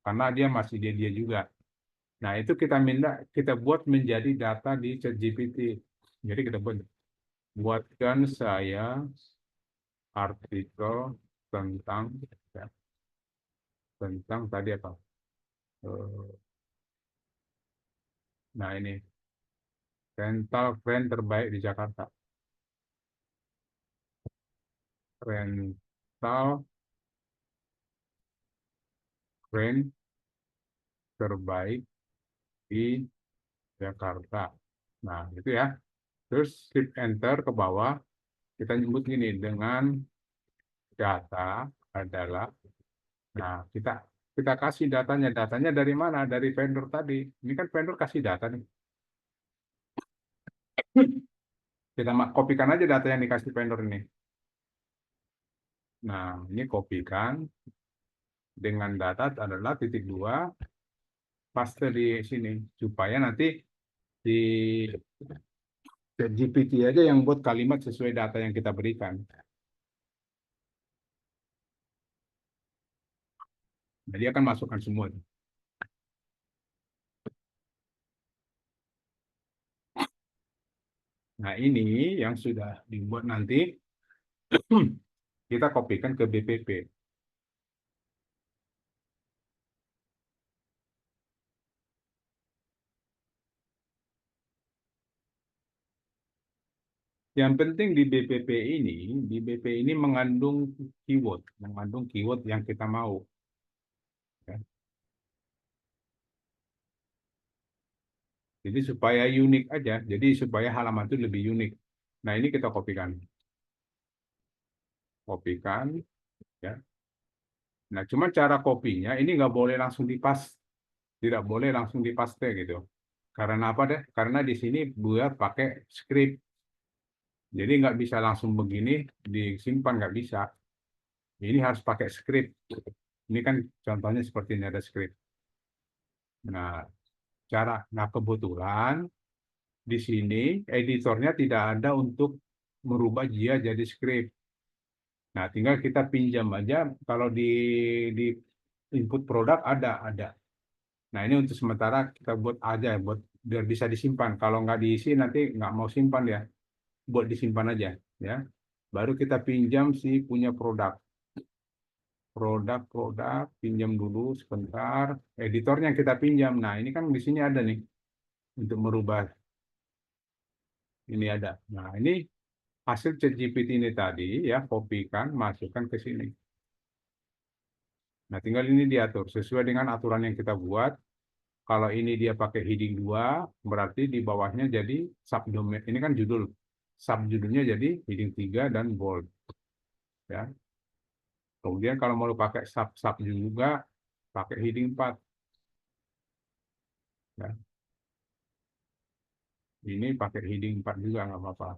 karena dia masih dia juga. Nah, itu kita buat menjadi data di ChatGPT. Jadi kita buatkan saya artikel tentang, ya, tentang tadi apa? Eh, Nah, ini rental van terbaik di Jakarta. Rental van terbaik di Jakarta. Nah, itu ya. Terus shift enter ke bawah. Kita nyebut gini dengan data adalah. Nah, kita kasih datanya. Datanya dari mana? Dari vendor tadi. Ini kan vendor kasih data nih. Kita kopikan aja data yang dikasih vendor ini. Nah, ini kopikan dengan data adalah titik dua, paste di sini supaya nanti di GPT aja yang buat kalimat sesuai data yang kita berikan. Nah, dia akan masukkan semua. Nah, ini yang sudah dibuat nanti kita kopikan ke BPP. Yang penting di BPP ini mengandung keyword yang kita mau. Ya. Jadi supaya unik aja, jadi supaya halaman itu lebih unik. Nah, ini kita kopikan, ya. Nah, cuma cara kopinya ini nggak boleh langsung dipas, tidak boleh langsung dipaste gitu. Karena apa deh? Karena di sini buat pakai script, jadi nggak bisa langsung begini disimpan, nggak bisa. Ini harus pakai script. Ini kan contohnya seperti ini ada script. Nah, nah kebetulan di sini editornya tidak ada untuk merubah dia jadi script. Nah, tinggal kita pinjam aja. Kalau di input produk ada. Nah, ini untuk sementara kita buat aja, buat biar bisa disimpan. Kalau nggak diisi nanti nggak mau simpan ya, buat disimpan aja, ya. Baru kita pinjam si punya produk, pinjam dulu sebentar. Editornya yang kita pinjam. Nah, ini kan di sini ada nih untuk merubah. Ini ada. Nah, ini hasil ChatGPT ini tadi ya, kopikan, masukkan ke sini. Nah, tinggal ini diatur sesuai dengan aturan yang kita buat. Kalau ini dia pakai heading 2, berarti di bawahnya jadi subdomain. Ini kan judul. Subjudulnya jadi heading 3 dan bold. Ya. Kemudian kalau mau pakai sub juga, pakai heading 4. Ya. Ini pakai heading 4 juga, nggak apa-apa.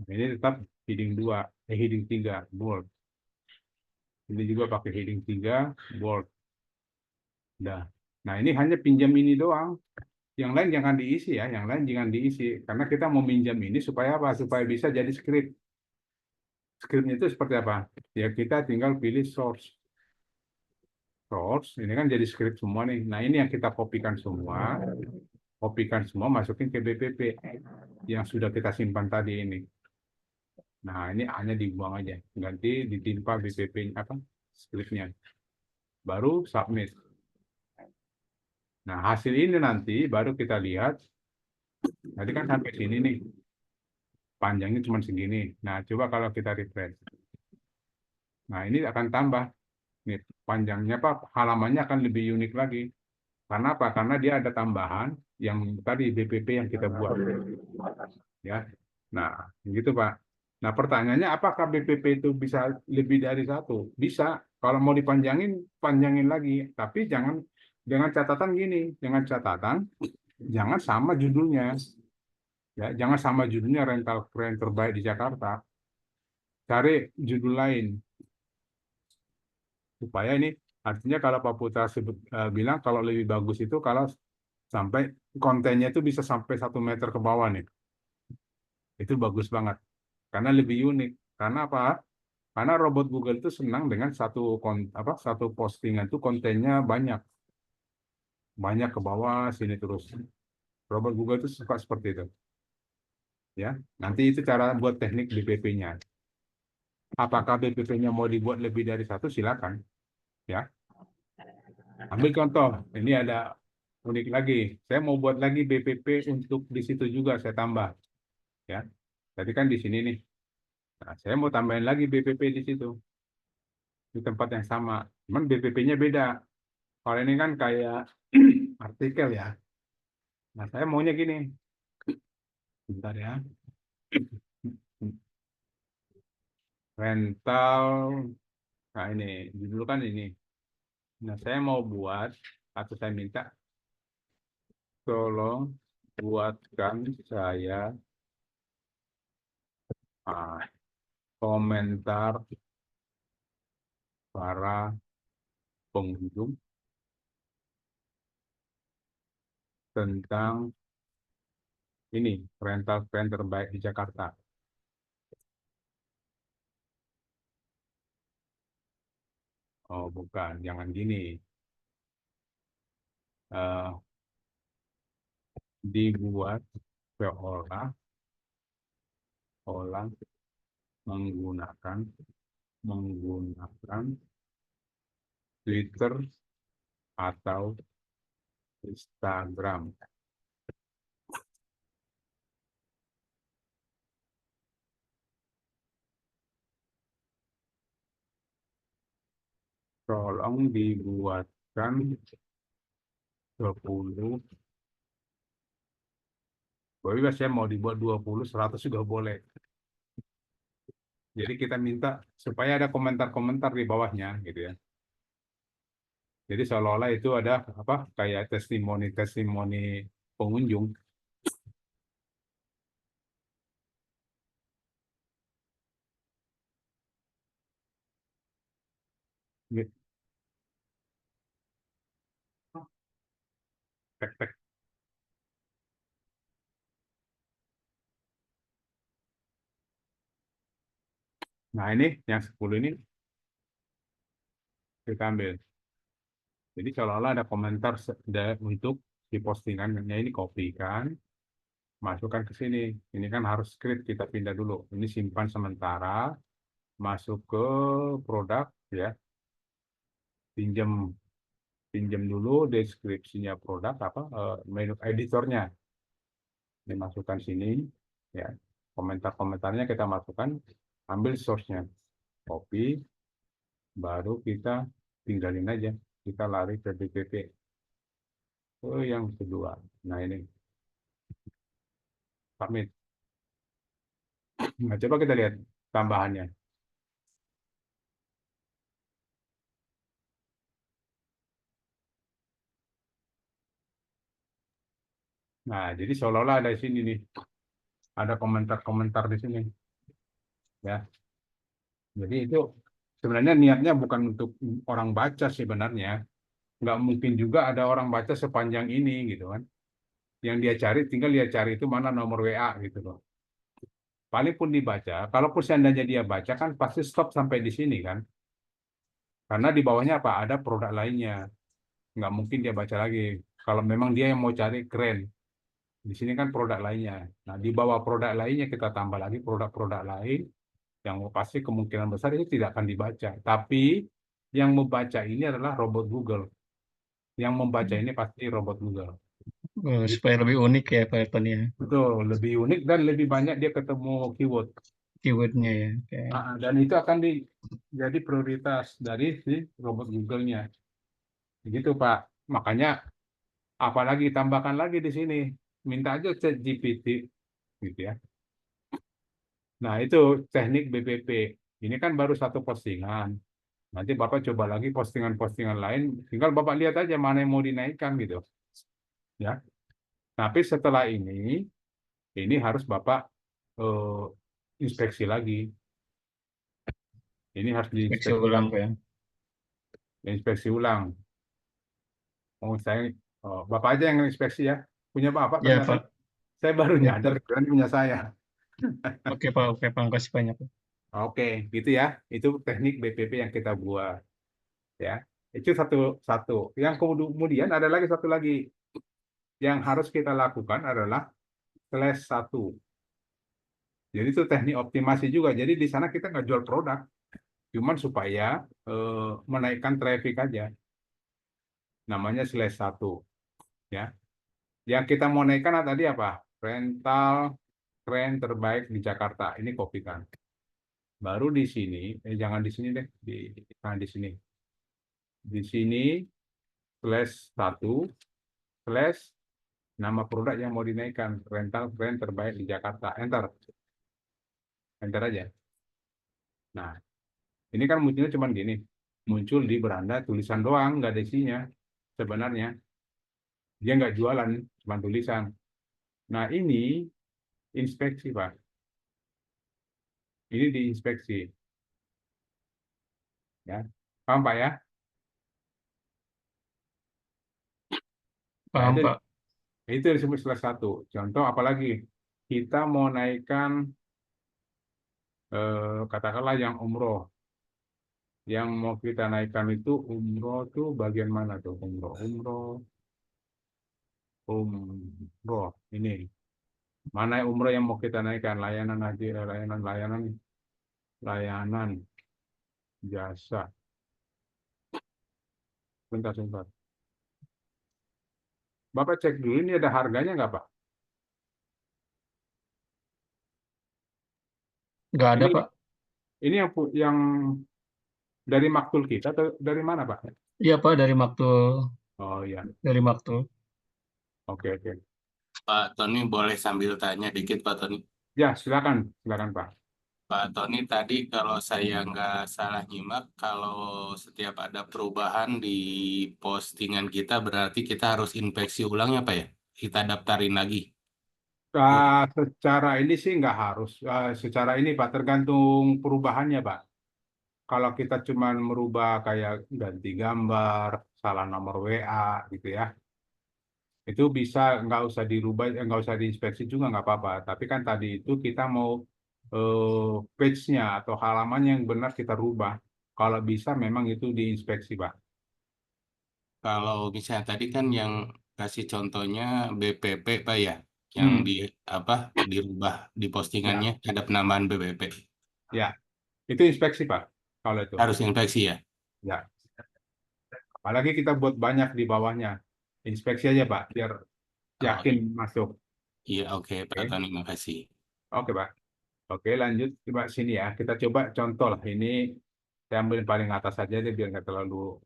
Nah, ini tetap heading 2, heading 3, bold. Ini juga pakai heading 3, bold. Udah. Nah, ini hanya pinjam ini doang. Yang lain jangan diisi ya, yang lain jangan diisi. Karena kita mau minjam ini supaya apa? Supaya bisa jadi script. Scriptnya itu seperti apa? Ya kita tinggal pilih source. Source, ini kan jadi script semua nih. Nah, ini yang kita kopikan semua, masukin ke BPP yang sudah kita simpan tadi ini. Nah, ini hanya dibuang aja, ganti ditimpa BPP apa? Scriptnya. Baru submit. Nah, hasil ini nanti baru kita lihat. Tadi kan sampai sini nih. Panjangnya cuma segini. Nah, coba kalau kita refresh. Nah, ini akan tambah. Nih, panjangnya apa? Halamannya akan lebih unik lagi. Karena apa? Karena dia ada tambahan yang tadi BPP yang kita buat. Ya. Nah, gitu Pak. Nah, pertanyaannya apakah BPP itu bisa lebih dari satu? Bisa. Kalau mau dipanjangin, panjangin lagi. Tapi jangan dengan catatan gini, dengan catatan jangan sama judulnya. Ya, jangan sama judulnya rental keren terbaik di Jakarta. Cari judul lain supaya ini artinya kalau Pak Putra bilang kalau lebih bagus itu kalau sampai kontennya itu bisa sampai 1 meter ke bawah nih. Itu bagus banget karena lebih unik. Karena apa? Karena robot Google itu senang dengan satu postingan itu kontennya banyak, banyak ke bawah sini terus. Robot Google itu suka seperti itu, ya. Nanti itu cara buat teknik BPP-nya. Apakah BPP-nya mau dibuat lebih dari satu? Silakan, ya. Ambil contoh, ini ada unik lagi. Saya mau buat lagi BPP untuk di situ juga saya tambah, ya. Tadi kan di sini nih. Nah, saya mau tambahin lagi BPP di situ di tempat yang sama. Cuman BPP-nya beda. Kalau ini kan kayak artikel ya. Nah, saya maunya gini. Bentar ya. Rental. Nah, ini dulu kan ini. Nah, saya mau buat atau saya minta tolong buatkan saya ah, komentar para pengunjung tentang Ini rental van terbaik di Jakarta. Oh, bukan, jangan gini. Eh, dibuat olah menggunakan menggunakan Twitter atau Instagram. Tolong dibuatkan 20. Boleh, saya mau dibuat 20, 100 juga boleh. Jadi kita minta supaya ada komentar-komentar di bawahnya gitu ya. Jadi seolah-olah itu ada apa kayak testimoni pengunjung. Gitu. Tek, tek. Nah ini yang 10 ini kita ambil. Jadi seolah-olah ada komentar untuk di postingannya ini kopikan, masukkan ke sini. Ini kan harus script kita pindah dulu. Ini simpan sementara, masuk ke produk ya, pinjam pinjam dulu deskripsinya produk apa menu editornya dimasukkan sini ya. Komentar-komentarnya kita masukkan, ambil source-nya, copy, baru kita tinggalin aja. Kita lari ke BPP. Oh, yang kedua. Nah, ini submit. Nah, coba kita lihat tambahannya. Nah, jadi seolah-olah ada di sini nih. Ada komentar-komentar di sini. Ya. Jadi itu sebenarnya niatnya bukan untuk orang baca sebenarnya. Nggak mungkin juga ada orang baca sepanjang ini gitu kan. Yang dia cari, tinggal dia cari itu mana nomor WA gitu loh. Paling pun dibaca, kalaupun seandainya dia baca kan pasti stop sampai di sini kan. Karena di bawahnya apa? Ada produk lainnya. Nggak mungkin dia baca lagi. Kalau memang dia yang mau cari keren. Di sini kan produk lainnya. Nah, di bawah produk lainnya kita tambah lagi produk-produk lain yang pasti kemungkinan besar itu tidak akan dibaca. Tapi yang membaca ini adalah robot Google. Yang membaca ini pasti robot Google. Gitu. Supaya lebih unik ya Python-nya, Betul, lebih unik dan lebih banyak dia ketemu keyword. keywordnya ya. Oke. Dan itu akan jadi prioritas dari si robot Google-nya. Begitu, Pak. Makanya apalagi tambahkan lagi di sini. Minta aja ChatGPT gitu ya. Nah, itu teknik BPP. Ini kan baru satu postingan. Nanti Bapak coba lagi postingan-postingan lain, tinggal Bapak lihat aja mana yang mau dinaikkan gitu. Ya. Tapi setelah ini harus Bapak eh, inspeksi lagi. Ini harus Inspeksi diinspeksi ulang lagi, ya. inspeksi ulang. Oh, Bapak aja yang inspeksi ya. Punya Bapak Ya ternyata. Pak. Saya baru Ya nyadar Pak. keren punya saya. Oke Pak, makasih banyak Pak. Oke, gitu ya. Itu teknik BPP yang kita buat ya. Itu satu satu. Yang kemudian ada lagi satu lagi yang harus kita lakukan adalah slash satu. Jadi itu teknik optimasi juga. Jadi di sana kita nggak jual produk, cuman supaya menaikkan traffic aja. Namanya slash satu. Ya. Yang kita mau naikkan tadi apa? Rental keren terbaik di Jakarta. Ini kopikan. Baru di sini, jangan di sini deh, jangan di sini. Di sini slash satu slash nama produk yang mau dinaikkan, rental keren terbaik di Jakarta. Enter, enter aja. Nah, ini kan munculnya cuma gini, muncul di beranda tulisan doang, nggak ada isinya. Sebenarnya dia nggak jualan, cuma tulisan. Nah, ini inspeksi, Pak. Ini diinspeksi, ya. Paham, Pak ya? Nah, Paham itu Pak. Itu yang disebut slash 1. Contoh apalagi kita mau naikkan katakanlah yang umroh. Yang mau kita naikkan itu umroh tuh bagian mana tuh umroh? Umroh ini. Mana umroh yang mau kita naikkan? Layanan haji, layanan jasa. Bentar, sebentar. Bapak cek dulu ini ada harganya nggak, Pak? Nggak ada, Ini Pak. ini yang dari maktul kita atau dari mana, Pak? Iya, Pak, dari Maktul. Oh iya, Dari Maktul. oke oke. Pak Tony boleh sambil tanya dikit Pak Tony. Ya silakan, silakan Pak. Pak Tony tadi kalau saya nggak salah nyimak, kalau setiap ada perubahan di postingan kita berarti kita harus inspeksi ulang ya Pak ya? Kita daftarin lagi. Secara ini sih nggak harus. Secara ini Pak, tergantung perubahannya Pak. Kalau kita cuma merubah kayak ganti gambar, salah nomor WA gitu ya, itu bisa nggak usah dirubah, nggak usah diinspeksi juga nggak apa-apa. Tapi kan tadi itu kita mau page-nya atau halaman yang benar kita rubah. Kalau bisa memang itu diinspeksi Pak. Kalau misalnya tadi kan yang kasih contohnya BPP Pak ya, yang Hmm, di apa dirubah di ya, postingannya ada penambahan BPP. ya, itu inspeksi Pak. Kalau itu, Harus inspeksi ya? ya. Apalagi kita buat banyak di bawahnya. Inspeksi aja Pak, biar Oh yakin masuk. iya oke Pak Oke, Tony makasih. oke Pak. Oke, lanjut coba sini ya. Kita coba contoh lah. Ini saya ambil yang paling atas saja deh biar nggak terlalu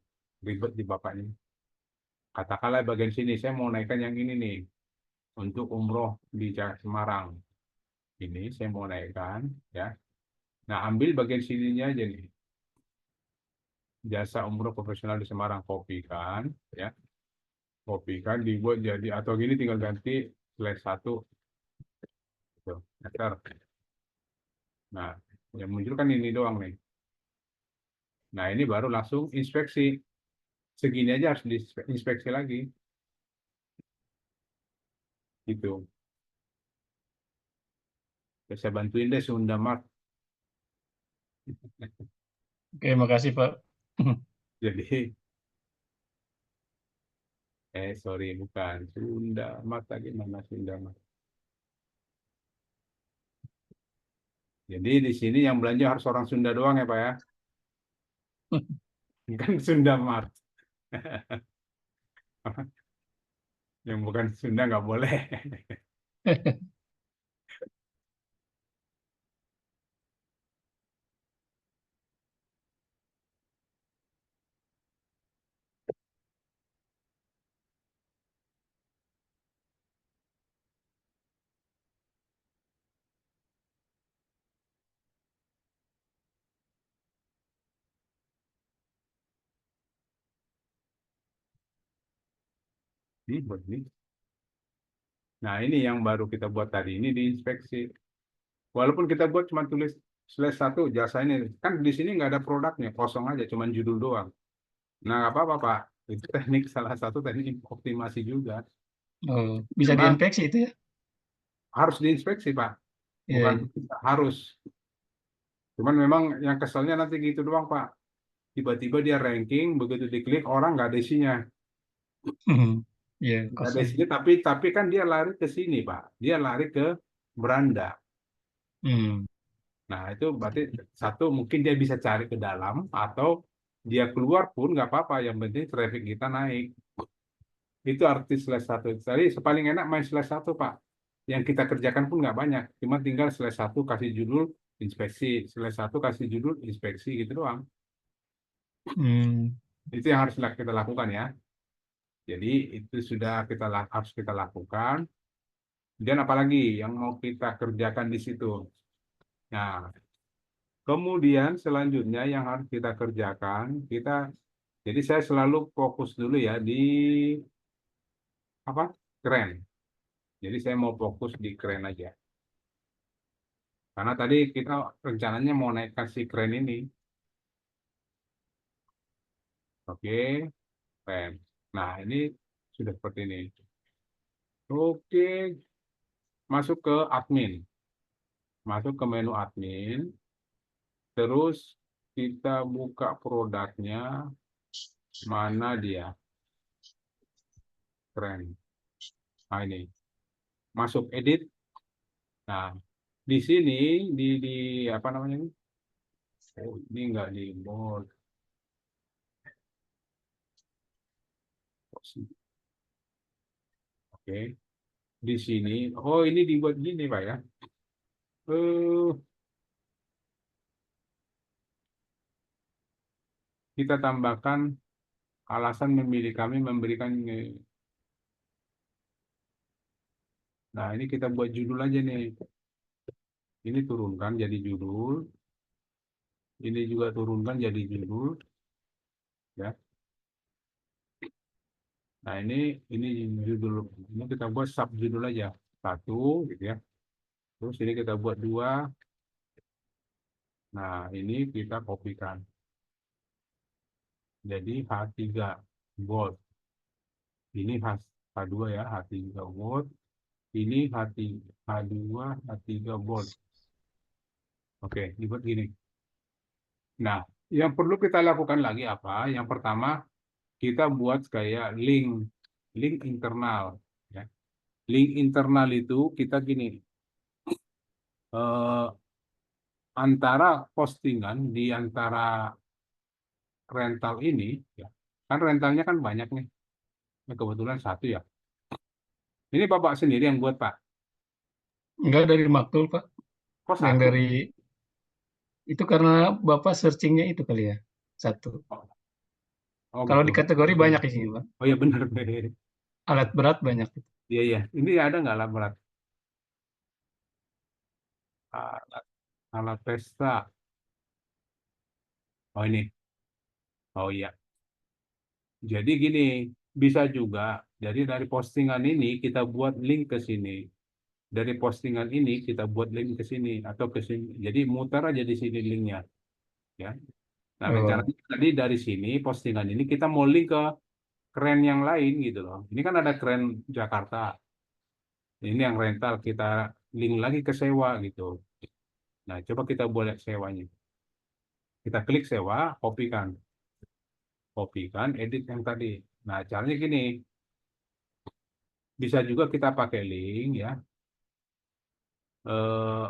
ribet di bapaknya. Katakanlah bagian sini saya mau naikkan yang ini nih untuk umroh di Semarang. Ini saya mau naikkan ya. Nah, ambil bagian sininya aja nih. Jasa umroh profesional di Semarang, kopikan ya. Kopikan dibuat jadi atau gini tinggal ganti slash 1 gitu. Enter. Nah, yang muncul kan ini doang nih. Nah, ini baru langsung inspeksi. Segini aja harus diinspeksi lagi. Gitu. Ya, saya bantuin deh Sunda Mart. Oke, makasih, Pak. Jadi, sorry bukan Sunda Mart lagi mana Sunda Mart. Jadi di sini yang belanja harus orang Sunda doang ya Pak ya. Bukan Sunda Mart. Yang bukan Sunda nggak boleh. Ini buat ini. Nah ini yang baru kita buat tadi ini diinspeksi. Walaupun kita buat cuma tulis slash 1 jasa ini kan di sini nggak ada produknya kosong aja cuma judul doang. Nah nggak apa-apa Pak. Itu teknik salah satu teknik optimasi juga. Oh, bisa Cuman diinspeksi itu ya? harus diinspeksi Pak. Iya, Bukan iya. harus. Cuman memang yang keselnya nanti gitu doang Pak. Tiba-tiba dia ranking, begitu diklik orang nggak ada isinya. Iya, Nggak ada kosong. isinya, tapi kan dia lari ke sini Pak. Dia lari ke beranda. Hmm. Nah itu berarti satu mungkin dia bisa cari ke dalam atau dia keluar pun nggak apa-apa. Yang penting traffic kita naik. Itu arti slash 1. Tadi paling enak main slash 1 Pak. Yang kita kerjakan pun nggak banyak. Cuma tinggal slash 1 kasih judul inspeksi. Slash 1 kasih judul inspeksi gitu doang. Hmm. Itu yang harus kita lakukan ya. Jadi itu sudah harus kita lakukan. Dan apalagi yang mau kita kerjakan di situ. Nah, kemudian selanjutnya yang harus kita kerjakan, jadi saya selalu fokus dulu ya di apa? Keren. Jadi saya mau fokus di keren aja. Karena tadi kita rencananya mau naikkan si keren ini. Oke, keren. Nah, ini sudah seperti ini. Oke, masuk ke admin. Masuk ke menu admin. Terus kita buka produknya. Mana dia? Keren. Nah, ini. Masuk edit. Nah, di sini di apa namanya ini? Oh, ini enggak di bold. Oke. Di sini. Oh, ini dibuat gini, Pak ya. Eh, kita tambahkan alasan memilih kami memberikan. Nah, ini kita buat judul aja nih. Ini turunkan jadi judul. Ini juga turunkan jadi judul. Ya. Nah, ini judul. Ini kita buat sub judul aja. Satu, gitu ya. Terus ini kita buat dua. Nah, ini kita kopikan. Jadi H3 bold. Ini H2 ya, H3 bold. Ini H2, H3 bold. Oke, dibuat gini. Nah, yang perlu kita lakukan lagi apa? Yang pertama, kita buat kayak link internal. Ya. Link internal itu kita gini, eh, antara postingan di antara rental ini, ya, kan rentalnya kan banyak nih. Ini kebetulan satu ya. Ini Bapak sendiri yang buat, Pak. Enggak dari Maktul, Pak. Kok Yang satu? dari itu karena Bapak searchingnya itu kali ya. Satu. Oh, oh Kalau gitu. di kategori Oke. banyak di sini, Pak. Oh ya benar. Alat berat banyak. Iya iya. Ini ada nggak alat berat? Alat, alat pesta. Oh ini. Oh iya. Jadi gini, bisa juga. Jadi dari postingan ini kita buat link ke sini. Dari postingan ini kita buat link ke sini atau ke sini. Jadi muter aja di sini linknya, ya. Nah, Oh, rencananya tadi dari sini postingan ini kita mau link ke keren yang lain gitu loh. Ini kan ada keren Jakarta. Ini yang rental kita link lagi ke sewa gitu. Nah, coba kita boleh sewanya. Kita klik sewa, kopikan. Kopikan, edit yang tadi. Nah, caranya gini. Bisa juga kita pakai link ya. Eh,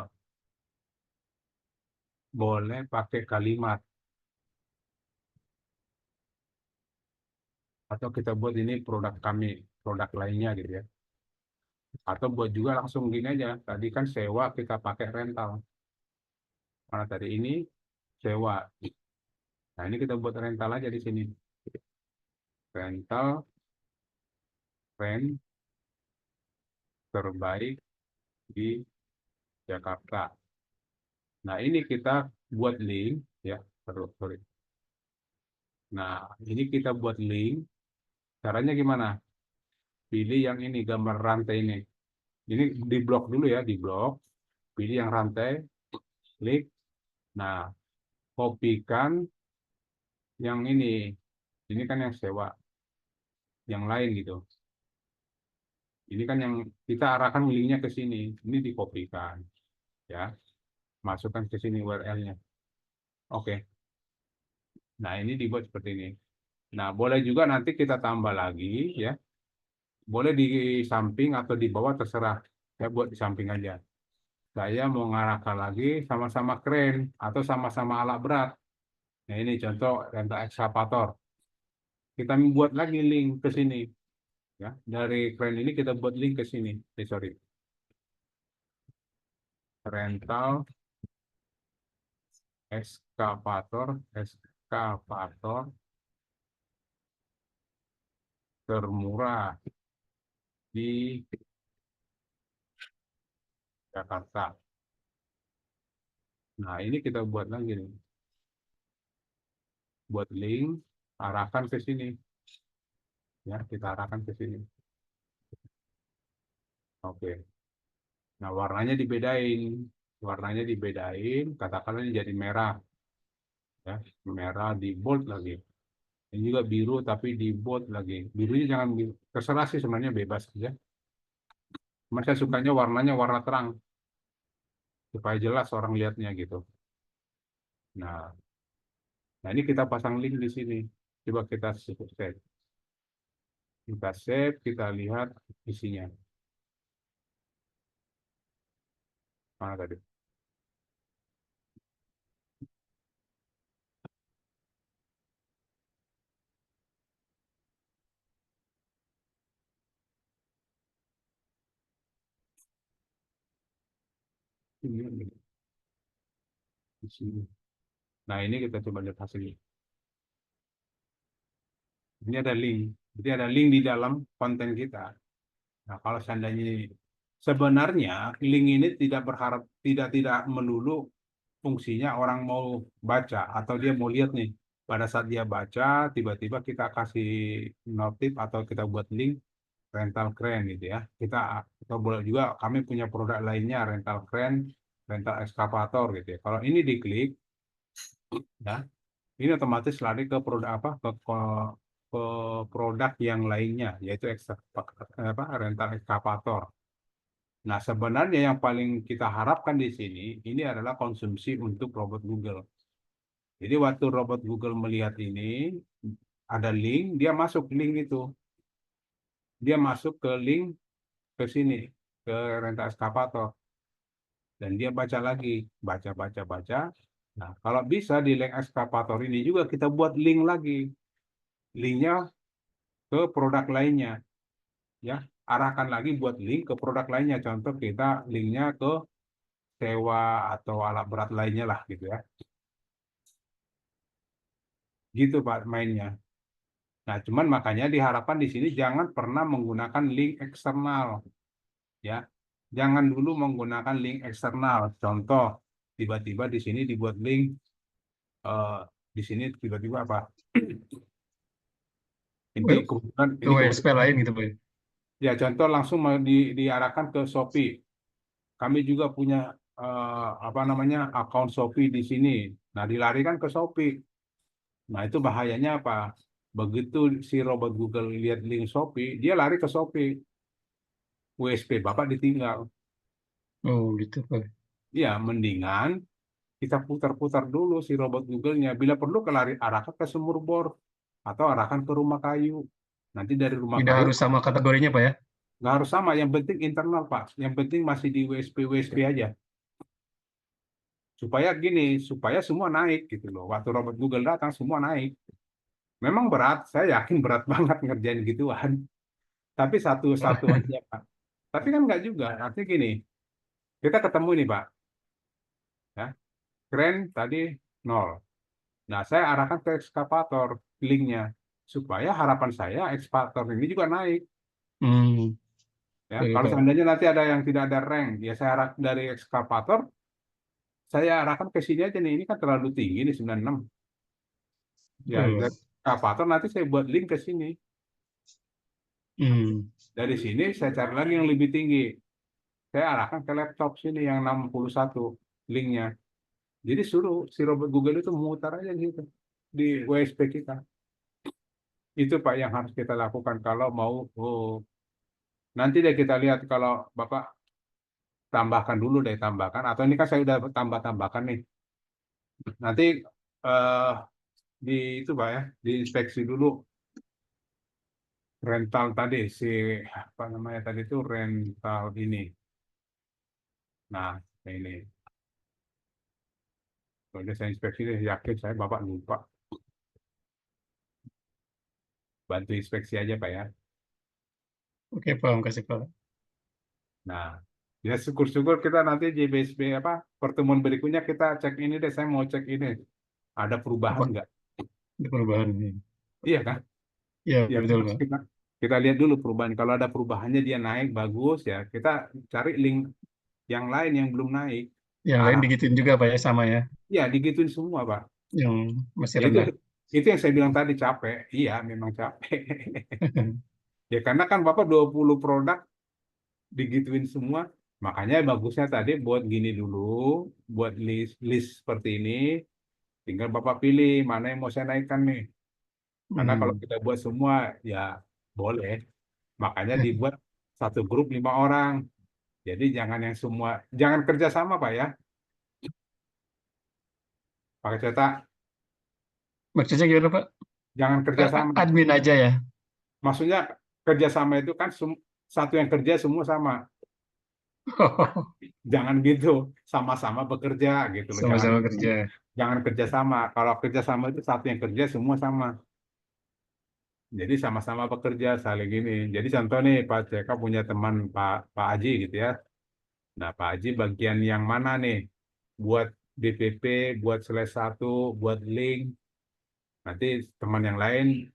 boleh pakai kalimat. Atau kita buat ini produk kami, produk lainnya gitu ya. Atau buat juga langsung gini aja. Tadi kan sewa kita pakai rental. Mana tadi ini sewa. Nah, ini kita buat rental aja di sini. Rental, rent terbaik di Jakarta. Nah, ini kita buat link ya. Sorry. Nah, ini kita buat link. Caranya gimana? Pilih yang ini gambar rantai ini. Ini di blok dulu ya, di blok. Pilih yang rantai, klik. Nah, kopikan yang ini. Ini kan yang sewa, yang lain gitu. Ini kan yang kita arahkan linknya ke sini. Ini dikopikan, ya. Masukkan ke sini URL-nya. Oke. Nah, ini dibuat seperti ini. Nah, boleh juga nanti kita tambah lagi, ya. Boleh di samping atau di bawah terserah. Saya buat di samping aja. Saya mau ngarahkan lagi sama-sama keren atau sama-sama alat berat. Nah, ini contoh rental ekskavator. Kita membuat lagi link ke sini. Ya, dari keren ini kita buat link ke sini. Sorry. Rental ekskavator termurah di Jakarta. Nah, ini kita buat lagi nih. Buat link, arahkan ke sini. Ya, kita arahkan ke sini. Oke. Nah, warnanya dibedain. Warnanya dibedain, katakanlah ini jadi merah. Ya, merah di bold lagi. Ini juga biru tapi di bold lagi. Birunya jangan biru. Terserah sih sebenarnya bebas aja. Cuman saya sukanya warnanya warna terang supaya jelas orang lihatnya gitu. Nah, nah ini kita pasang link di sini. Coba kita save. Kita save, kita lihat isinya. Mana tadi? Ini, di sini. Nah, ini kita coba lihat hasilnya. Ini ada link. Jadi ada link di dalam konten kita. Nah, kalau seandainya sebenarnya link ini tidak melulu fungsinya orang mau baca atau dia mau lihat nih. Pada saat dia baca, tiba-tiba kita kasih notif atau kita buat link rental crane gitu ya. Kita boleh juga kami punya produk lainnya rental crane, rental excavator gitu ya. Kalau ini diklik ya, ini otomatis lari ke produk apa? Ke produk yang lainnya yaitu rental excavator. Nah, sebenarnya yang paling kita harapkan di sini ini adalah konsumsi untuk robot Google. Jadi waktu robot Google melihat ini ada link, dia masuk link itu. Dia masuk ke link ke sini, ke rental excavator. Dan dia baca lagi, baca. Nah, kalau bisa di link excavator ini juga kita buat link lagi. Linknya ke produk lainnya. Ya, arahkan lagi buat link ke produk lainnya. Contoh kita linknya ke sewa atau alat berat lainnya lah gitu ya. Gitu Pak mainnya. Nah, cuman makanya diharapkan di sini jangan pernah menggunakan link eksternal ya. Jangan dulu menggunakan link eksternal. Contoh tiba-tiba di sini dibuat link eh, di sini tiba-tiba apa? Ini Web- kebetulan Ke WSP lain gitu Pak. ya contoh langsung diarahkan ke Shopee. Kami juga punya apa namanya akun Shopee di sini. Nah, dilarikan ke Shopee. Nah, itu bahayanya apa? Begitu si robot Google lihat link Shopee, dia lari ke Shopee. WSP Bapak ditinggal. Oh gitu Pak. Ya, mendingan kita putar-putar dulu si robot Google-nya. Bila perlu arahkan ke sumur bor atau arahkan ke rumah kayu. Nanti dari rumah Tidak kayu harus sama kategorinya Pak ya. nggak harus sama. Yang penting internal Pak. Yang penting masih di WSP aja. Supaya semua naik gitu loh. Waktu robot Google datang semua naik. Memang berat, saya yakin berat banget ngerjain gituan. Tapi satu-satu aja Pak. Tapi kan nggak juga. Artinya gini, kita ketemu nih Pak. Ya, keren tadi nol. Nah, saya arahkan ke ekskavator linknya supaya harapan saya ekskavator ini juga naik. Hmm, Ya, oke, kalau Pak. seandainya nanti ada yang tidak ada rank, ya saya arah dari ekskavator, saya arahkan ke sini aja nih. Ini kan terlalu tinggi nih 96. Ya, Betul. dari ekskavator nanti saya buat link ke sini. Hmm, Dari sini saya cari lagi yang lebih tinggi. Saya arahkan ke laptop sini yang 61 linknya. Jadi suruh si robot Google itu memutar aja gitu di WSP kita. Itu Pak yang harus kita lakukan kalau mau nanti deh kita lihat kalau Bapak tambahkan dulu deh tambahkan atau ini kan saya udah tambahkan nih. Nanti eh, di itu Pak ya, diinspeksi dulu rental tadi si apa namanya tadi itu rental ini. Nah, ini kalau saya inspeksi deh yakin saya Bapak lupa. Bantu inspeksi aja Pak ya. oke Pak, makasih Pak. Nah, ya syukur-syukur kita nanti di BSB apa pertemuan berikutnya kita cek ini deh. Saya mau cek ini ada perubahan Apa nggak? ada perubahan ini? Iya kan? Ya Ya betul terus Pak. kita lihat dulu perubahan. Kalau ada perubahannya dia naik bagus ya kita cari link yang lain yang belum naik Yang lain arah. digituin juga Pak ya, sama ya, Ya digituin semua Pak. yang masih Ya, rendah. itu yang saya bilang tadi capek. Iya memang capek. Ya karena kan Bapak 20 produk digituin semua. Makanya bagusnya tadi buat gini dulu, buat list list seperti ini. Tinggal Bapak pilih mana yang mau saya naikkan nih. Karena kalau Hmm. kita buat semua, ya boleh. Makanya dibuat satu grup 5 orang. Jadi jangan yang semua, jangan kerja sama Pak ya, pakai cetak, Maksudnya gimana Pak? jangan kerja sama. Admin aja ya? Maksudnya kerja sama itu kan satu yang kerja semua sama. Jangan gitu, sama-sama bekerja gitu loh. Jangan Sama-sama kerja. jangan kerja sama. Kalau kerja sama itu satu yang kerja semua sama. Jadi sama-sama bekerja saling ini. Jadi contoh nih Pak CK punya teman Pak Aji gitu ya. Nah Pak Aji bagian yang mana nih? Buat DPP, buat slash 1, buat link. Nanti teman yang lain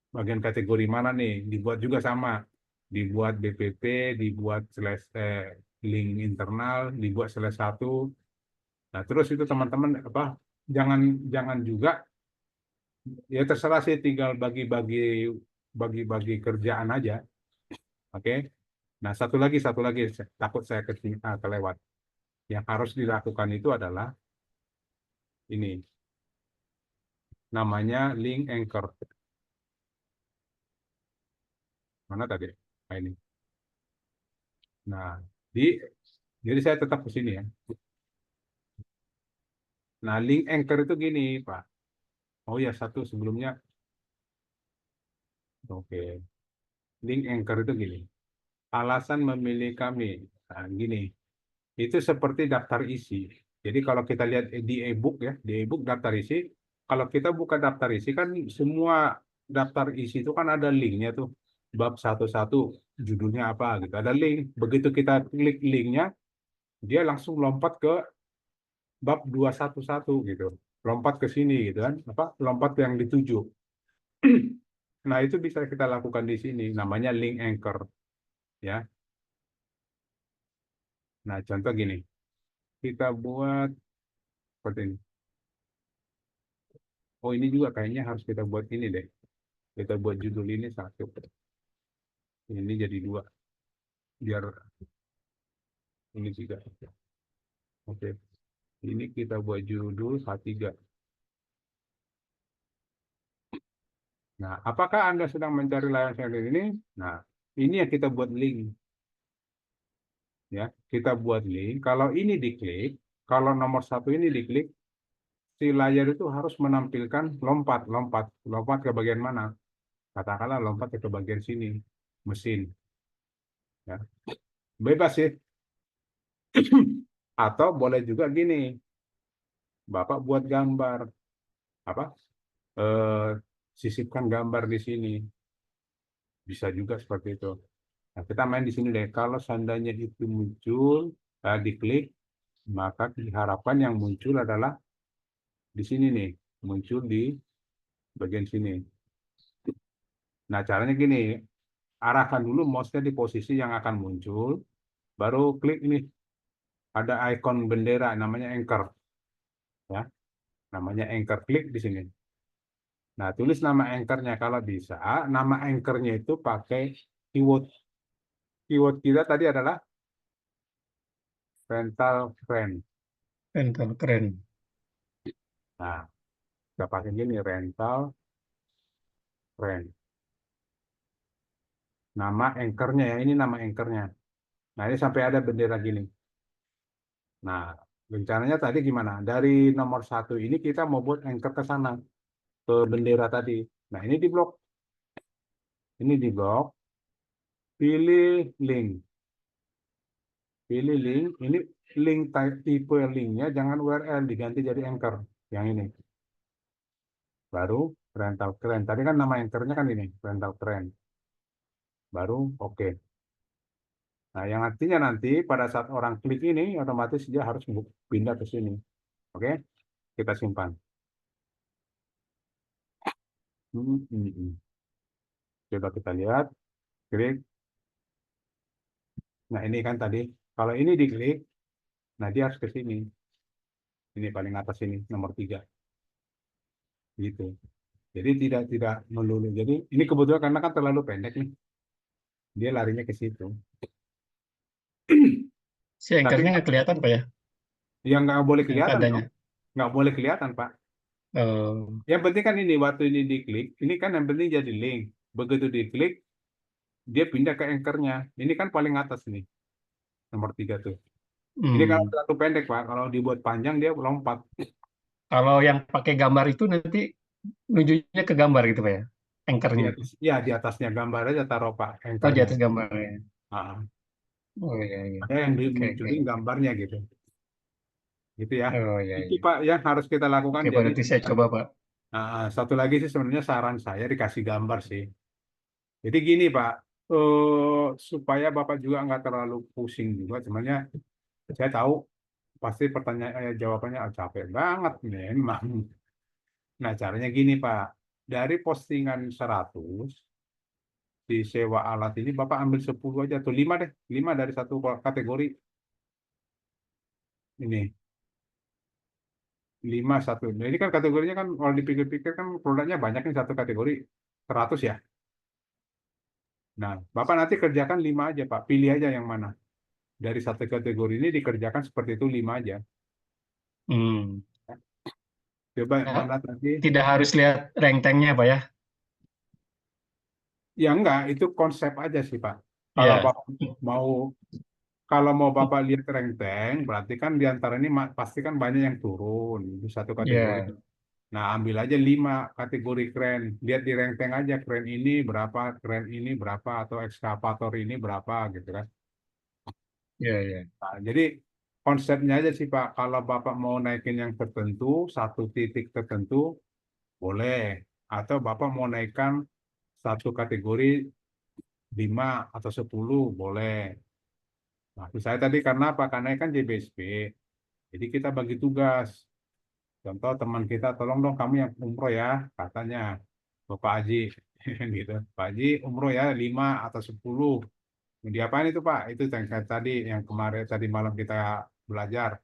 bagian kategori mana nih? Dibuat juga sama. Dibuat BPP, dibuat slash link internal, dibuat slash 1. Nah, terus itu teman-teman apa? Jangan jangan juga ya terserah sih tinggal bagi-bagi kerjaan aja. Oke. Nah, satu lagi takut saya kelewat. Yang harus dilakukan itu adalah ini namanya link anchor. Mana tadi? Nah, ini. Nah, jadi saya tetap ke sini ya. Nah, link anchor itu gini, Pak. Oh ya, satu sebelumnya. Oke. Link anchor itu gini. Alasan memilih kami. Nah, gini. Itu seperti daftar isi. Jadi kalau kita lihat di e-book ya, di e-book daftar isi, kalau kita buka daftar isi kan semua daftar isi itu kan ada linknya tuh. Bab satu-satu judulnya apa gitu. Ada link. Begitu kita klik linknya, dia langsung lompat ke bab 211 gitu. Lompat ke sini gitu kan. Apa? Lompat yang dituju. Nah, itu bisa kita lakukan di sini. Namanya link anchor ya. Nah, contoh gini. Kita buat seperti ini. Oh, ini juga kayaknya harus kita buat ini deh. Kita buat judul ini satu. Ini jadi dua. Biar ini tiga. Oke. Ini kita buat judul H3. Nah, apakah Anda sedang mencari layar sender ini? Nah, ini yang kita buat link. Ya, kita buat link. Kalau ini diklik, kalau nomor satu ini diklik, si layar itu harus menampilkan lompat ke bagian mana? Katakanlah lompat ke bagian sini, mesin. Ya. Bebas sih. Atau boleh juga gini, Bapak buat gambar, apa? Eh, sisipkan gambar di sini, bisa juga seperti itu. Nah, kita main di sini deh. Kalau seandainya itu muncul, diklik, maka diharapkan yang muncul adalah di sini nih, muncul di bagian sini. Nah, caranya gini, arahkan dulu mouse-nya di posisi yang akan muncul, baru klik ini, ada ikon bendera namanya anchor, ya, namanya anchor, klik di sini. Nah, tulis nama anchornya kalau bisa, nama anchornya itu pakai keyword. Keyword kita tadi adalah rental friend. Rental keren. Nah, kita pakai gini, rental friend. Nama anchornya ya, ini nama anchornya. Nah, ini sampai ada bendera gini. Nah, rencananya tadi gimana? Dari nomor satu ini kita mau buat anchor ke sana, ke bendera tadi. Nah, ini di blok. Ini di blok. Pilih link. Pilih link. Ini link tipe linknya jangan URL, diganti jadi anchor. Yang ini. Baru rental keren. Tadi kan nama anchornya kan ini, rental keren. Baru oke. Nah, yang artinya nanti pada saat orang klik ini, otomatis dia harus pindah ke sini. Oke, kita simpan. Coba kita lihat, klik. Nah, ini kan tadi, kalau ini diklik, nah dia harus ke sini. Ini paling atas ini, nomor 3. Gitu. Jadi tidak melulu. Jadi ini kebetulan karena kan terlalu pendek nih. Dia larinya ke situ. Si anchornya nggak kelihatan Pak ya? Yang nggak boleh Yang kelihatan, tandanya. nggak boleh kelihatan, Pak. Oh, Yang penting kan ini, waktu ini diklik, ini kan yang penting jadi link. Begitu diklik, dia pindah ke anchornya. Ini kan paling atas nih. nomor 3 tuh. Ini kalau terlalu pendek Pak, kalau dibuat panjang dia lompat. Kalau yang pakai gambar itu nanti nunjuknya ke gambar gitu Pak ya, Di anchornya. atas, ya di atasnya gambar aja taruh Pak Oh, di anchornya. atas gambarnya. Ah, Oh iya iya. ada yang Oke oke. dimunculin gambarnya gitu. Gitu ya. Oh iya Itu iya. Pak yang harus kita lakukan. Oke Pak, Jadi nanti saya coba Pak. satu lagi sih sebenarnya saran saya dikasih gambar sih. Jadi gini Pak, supaya Bapak juga nggak terlalu pusing juga. Sebenarnya saya tahu pasti pertanyaan jawabannya capek banget memang. Nah caranya gini Pak, dari postingan 100 di sewa alat ini Bapak ambil 10 aja atau 5 deh, 5 dari satu kategori ini. 5 satu. Nah, ini kan kategorinya kan kalau dipikir-pikir kan produknya banyak nih satu kategori 100 ya. Nah, Bapak nanti kerjakan 5 aja Pak, pilih aja yang mana. Dari satu kategori ini dikerjakan seperti itu 5 aja. Hmm. Coba Nah, mana tadi? tidak harus lihat rank tanknya Pak ya. Ya enggak, itu konsep aja sih Pak. Kalau Iya. Bapak mau kalau mau Bapak lihat rank tank, berarti kan di antara ini pasti kan banyak yang turun di satu kategori. Iya. Nah, ambil aja 5 kategori keren. Lihat di rank tank aja keren ini berapa, keren ini berapa, atau ekskavator ini berapa gitu kan. Iya iya. Nah, jadi konsepnya aja sih Pak, kalau Bapak mau naikin yang tertentu, satu titik tertentu, boleh. Atau Bapak mau naikkan satu kategori 5 atau 10, boleh. Nah, saya tadi karena apa? Karena kan JBSP, jadi kita bagi tugas. Contoh teman kita, tolong dong kamu yang umroh ya, katanya Bapak Haji, gitu. Pak Haji umroh ya 5 atau 10. Mau diapain itu Pak? Itu yang kayak tadi, yang kemarin tadi malam kita belajar.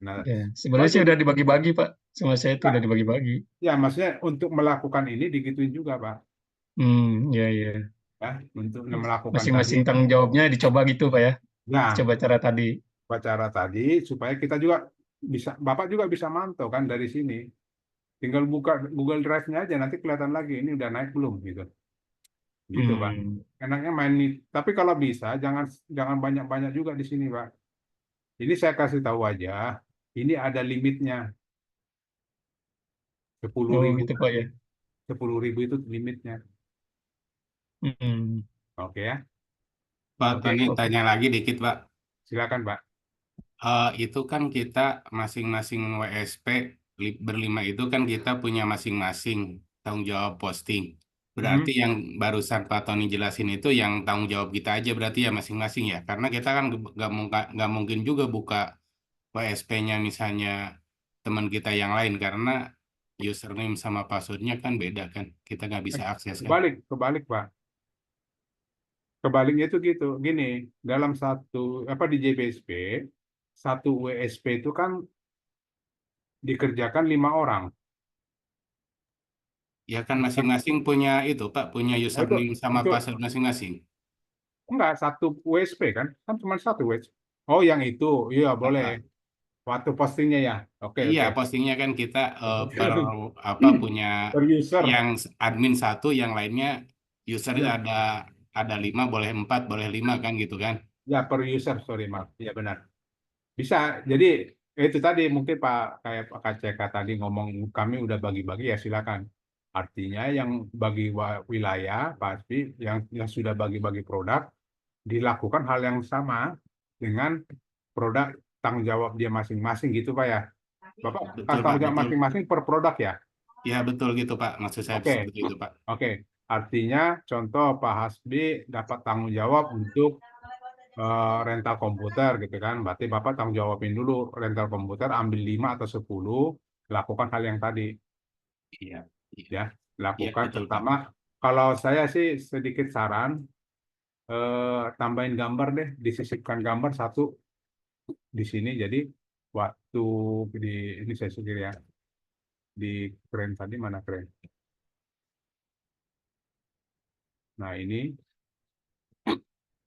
Nah, Ya, sebenarnya semuanya sih udah dibagi-bagi Pak. Sama saya itu udah dibagi-bagi. ya, maksudnya untuk melakukan ini digituin juga Pak. Ya ya. Ya, untuk melakukan tadi. Masing-masing tanggung jawabnya dicoba gitu Pak ya. Nah, Coba cara tadi. upacara tadi supaya kita juga bisa, Bapak juga bisa mantau kan dari sini. Tinggal buka Google Drive-nya aja nanti kelihatan lagi ini udah naik belum gitu. Gitu Pak. Hmm. Enaknya main nih. Tapi kalau bisa jangan jangan banyak-banyak juga di sini Pak. Ini saya kasih tahu aja. Ini ada limitnya sepuluh Oh ribu. gitu Pak ya. 10.000 itu limitnya. Hmm. Oke ya. Pak Oke, Tony tanya lagi dikit Pak. silakan Pak. Itu kan kita masing-masing WSP berlima itu kan kita punya masing-masing tanggung jawab posting. Berarti Hmm. yang barusan Pak Tony jelasin itu yang tanggung jawab kita aja berarti ya masing-masing ya. Karena kita kan nggak mungkin juga buka WSP-nya misalnya teman kita yang lain karena username sama passwordnya kan beda kan. Kita nggak bisa akses kan. Kebalik Pak. Kebaliknya itu gitu, gini, dalam satu apa di JBSP, satu WSP itu kan dikerjakan 5 orang. Ya kan masing-masing punya itu Pak, punya Oh, username sama itu password masing-masing. enggak satu WSP kan cuma satu WSP. Oh, yang itu, iya boleh. Ah, Waktu postingnya ya, oke Iya, oke. postingnya kan kita per apa punya Per user, yang admin satu, yang lainnya user ya, ada 5, boleh 4, boleh 5 kan gitu kan? ya per user, sorry maaf, ya benar. Bisa, jadi itu tadi mungkin Pak kayak Pak KCK tadi ngomong kami udah bagi-bagi ya silakan. Artinya yang bagi wilayah pasti yang sudah bagi-bagi produk dilakukan hal yang sama dengan produk tanggung jawab dia masing-masing gitu Pak ya. Bapak Betul Pak, tanggung jawab betul. masing-masing per produk ya. Ya betul gitu Pak, maksud saya Oke, seperti itu Pak. oke. Artinya contoh Pak Hasbi dapat tanggung jawab untuk rental komputer gitu kan. Berarti Bapak tanggung jawabin dulu rental komputer, ambil 5 atau 10, lakukan hal yang tadi Iya, iya, ya. iya Lakukan betul Pak. pertama, kalau saya sih sedikit saran, tambahin gambar deh, disisipkan gambar satu di sini. Jadi waktu di ini saya sendiri ya, di keren tadi mana keren. Nah ini,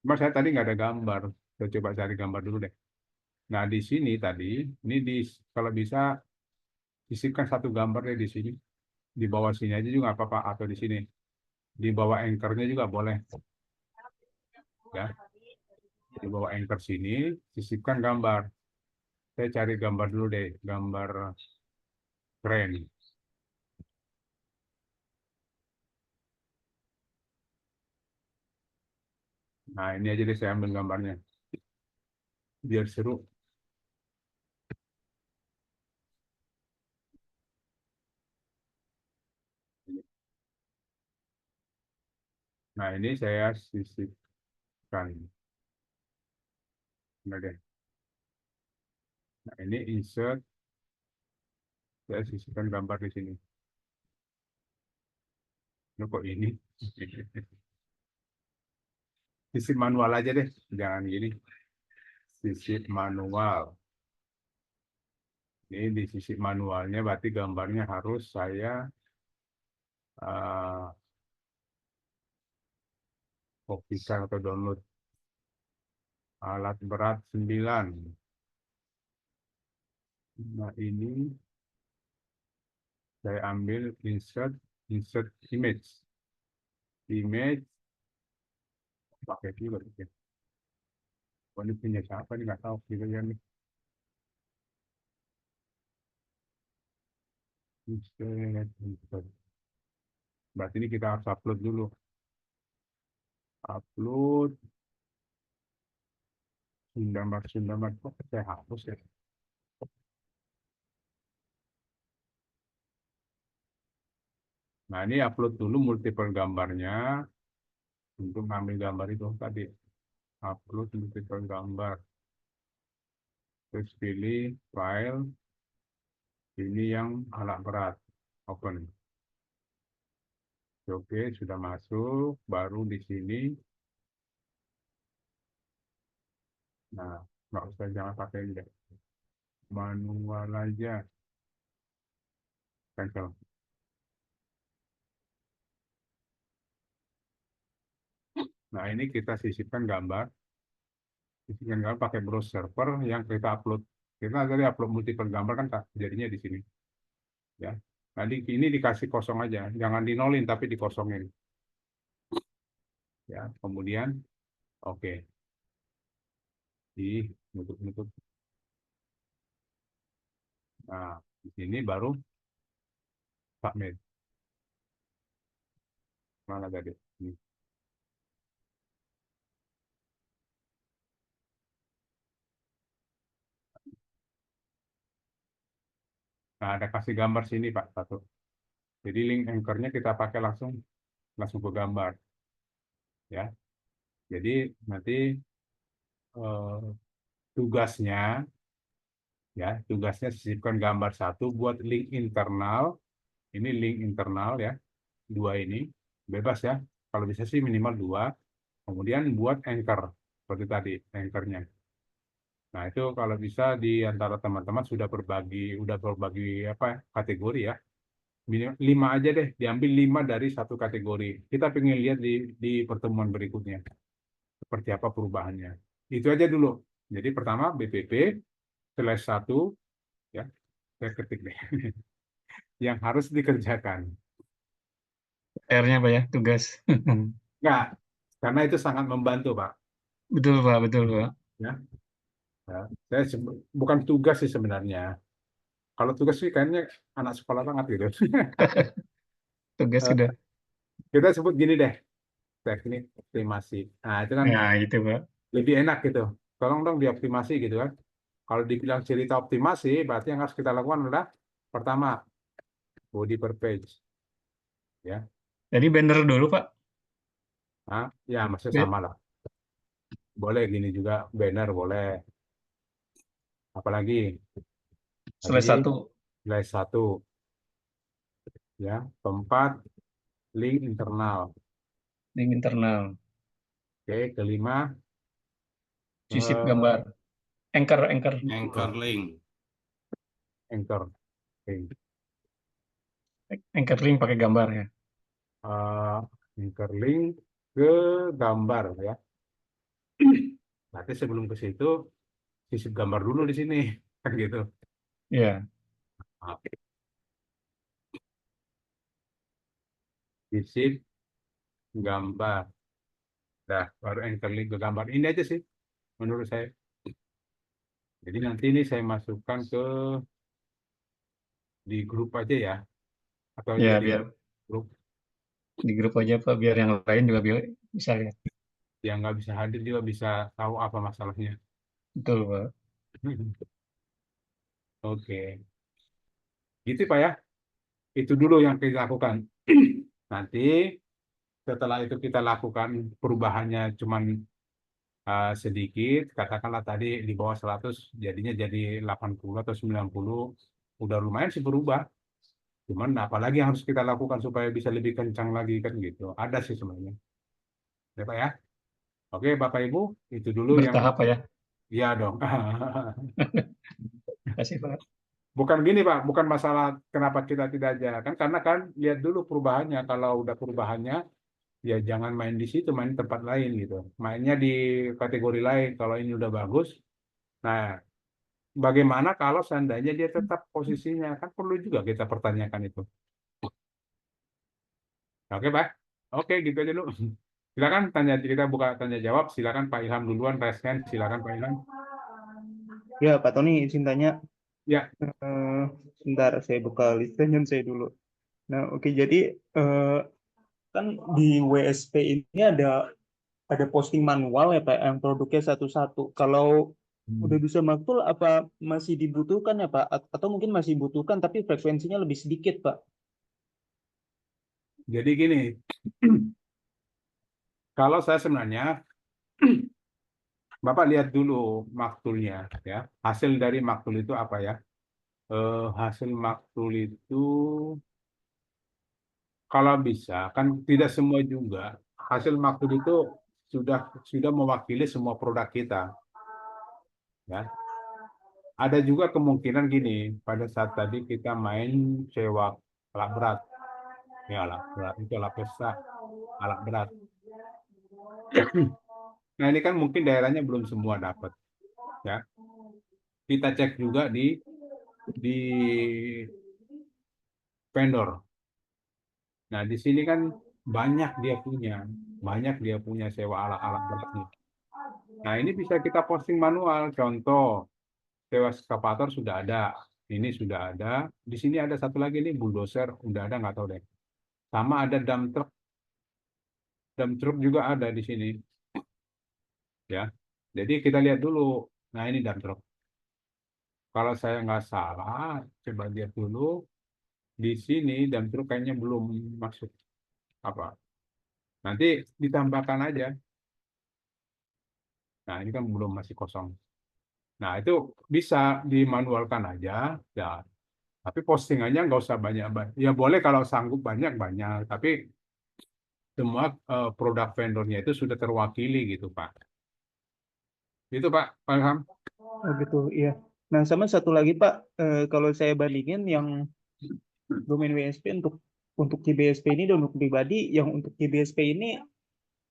cuma saya tadi nggak ada gambar. Saya coba cari gambar dulu deh. Nah di sini tadi, ini kalau bisa sisipkan satu gambar deh di sini. Di bawah sini aja juga nggak apa-apa, atau di sini. Di bawah anchornya juga boleh. Ya. Di bawah anchor sini, sisipkan gambar. Saya cari gambar dulu deh, gambar keren. Nah, ini aja deh saya ambil gambarnya. Biar seru. Nah, ini saya sisipkan. Nah, deh. Nah, ini insert. Saya sisipkan gambar di sini. Ini kok ini? Sisip manual aja deh. Jangan gini. Sisip manual. Ini di sisi manualnya berarti gambarnya harus saya uh, kopikan atau download. Alat berat 9. Nah, ini saya ambil insert image. Image pakai juga. Oh, ini punya siapa nih, nggak tahu gitu ya nih. Insert. Berarti ini kita harus upload dulu. Upload Sundamar kok saya hapus ya. Nah, ini upload dulu multiple gambarnya untuk ngambil gambar itu tadi. Upload multiple gambar. Terus pilih file. Ini yang alat berat. Open. Oke, sudah masuk. Baru di sini. Nah, nggak usah, jangan pakai ini deh. Manual aja. Cancel. Nah, ini kita sisipkan gambar. Sisipkan gambar pakai browser server yang kita upload. Kita tadi upload multiple gambar kan jadinya di sini. Ya. Nanti ini dikasih kosong aja. Jangan dinolin tapi dikosongin. Ya, kemudian oke. Di nutup. Nah, di sini baru submit. Mana tadi? Ini. Nah, ada kasih gambar sini, Pak, satu. Jadi link anchor-nya kita pakai langsung ke gambar, ya. Jadi nanti eh, tugasnya, ya, tugasnya sisipkan gambar satu buat link internal. Ini link internal ya, dua ini bebas ya. Kalau bisa sih minimal dua. Kemudian buat anchor seperti tadi anchor-nya. Nah, itu kalau bisa di antara teman-teman udah berbagi apa kategori ya. Minimal 5 aja deh, diambil 5 dari satu kategori. Kita pengen lihat di pertemuan berikutnya seperti apa perubahannya. Itu aja dulu. Jadi pertama BPP /1 ya, saya ketik deh yang harus dikerjakan. PR-nya Pak ya, tugas. Enggak, karena itu sangat membantu, Pak. Betul Pak, betul Pak. Ya, ya. Bukan tugas sih sebenarnya. Kalau tugas sih kayaknya anak sekolah banget gitu. Tugas Eh, sudah. Kita sebut gini deh, teknik optimasi. Nah, itu kan Nah, itu Pak. lebih enak gitu. Tolong dong dioptimasi gitu kan. Kalau dibilang cerita optimasi, berarti yang harus kita lakukan adalah pertama, body per page. Ya, Jadi banner dulu Pak. nah, ya masih Be- sama lah. Boleh gini juga, banner boleh. Apalagi Slide tadi 1, slide 1, ya, keempat link internal. link internal. Oke, kelima Sisip eh, gambar. Anchor. Anchor link. anchor link. Anchor link pakai gambar ya. Eh, Anchor link ke gambar ya. Nanti sebelum ke situ sisip gambar dulu di sini, kan gitu. Ya. Nah, sisip gambar. Nah, baru anchor link ke gambar. Ini aja sih. menurut saya. Jadi nanti ini saya masukkan di grup aja ya, atau Ya, jadi biar grup di grup aja Pak, biar yang lain juga bisa lihat. yang nggak bisa hadir juga bisa tahu apa masalahnya. Betul Pak. Oke, gitu Pak ya. Itu dulu yang kita lakukan. Nanti setelah itu kita lakukan perubahannya cuman sedikit, katakanlah tadi di bawah 100 jadinya jadi 80 atau 90, udah lumayan sih berubah. Cuman apalagi yang harus kita lakukan supaya bisa lebih kencang lagi kan gitu. Ada sih sebenarnya. Ya Pak ya. Oke Bapak Ibu, itu dulu yang Bertahap Pak ya. iya dong. Terima kasih Pak. Bukan gini Pak, bukan masalah kenapa kita tidak jalan. Karena kan lihat dulu perubahannya. Kalau udah perubahannya, ya jangan main di situ, main di tempat lain gitu. Mainnya di kategori lain. Kalau ini udah bagus, nah bagaimana kalau seandainya dia tetap posisinya? Kan perlu juga kita pertanyakan itu. Oke Pak? Oke gitu aja dulu. Silakan tanya, kita buka tanya jawab. Silakan Pak Ilham duluan, raise hand. Silakan Pak Ilham. Ya, Pak Tony, izin tanya. Ya, Sebentar, saya buka listnya saya dulu. Nah, oke, jadi kan di WSP ini ada posting manual ya, Pak, yang produknya satu-satu. Kalau udah bisa maktul, apa masih dibutuhkan ya, Pak? Atau mungkin masih dibutuhkan, tapi frekuensinya lebih sedikit, Pak? jadi gini. Kalau saya sebenarnya Bapak lihat dulu maktulnya ya. Hasil dari maktul itu apa ya? Hasil maktul itu kalau bisa kan tidak semua juga. Hasil maktul itu sudah mewakili semua produk kita ya. Ada juga kemungkinan gini, pada saat tadi kita main sewa alat berat. Ya alat berat itu alat besar, alat berat. Nah, ini kan mungkin daerahnya belum semua dapat ya. Kita cek juga di vendor. Nah, di sini kan banyak dia punya sewa alat-alat beratnya. Nah, ini bisa kita posting manual. Contoh, sewa eskavator sudah ada, ini sudah ada. Di sini ada satu lagi nih, bulldozer, udah ada nggak tahu deh. Sama ada dump truck juga ada di sini, ya. Jadi kita lihat dulu. Nah, ini dump truck. Kalau saya nggak salah, coba lihat dulu. Di sini dump truck kayaknya belum masuk apa. Nanti ditambahkan aja. Nah, ini kan belum masih kosong. Nah, itu bisa dimanualkan aja. Ya, tapi postingannya nggak usah banyak-banyak. Ya boleh kalau sanggup banyak-banyak. Tapi semua produk vendornya itu sudah terwakili gitu, Pak. Itu, Pak. Pak Ilham. Oh gitu, iya. Nah, sama satu lagi, Pak, kalau saya bandingin yang domain WSP untuk JBSP ini dan untuk pribadi, yang untuk JBSP ini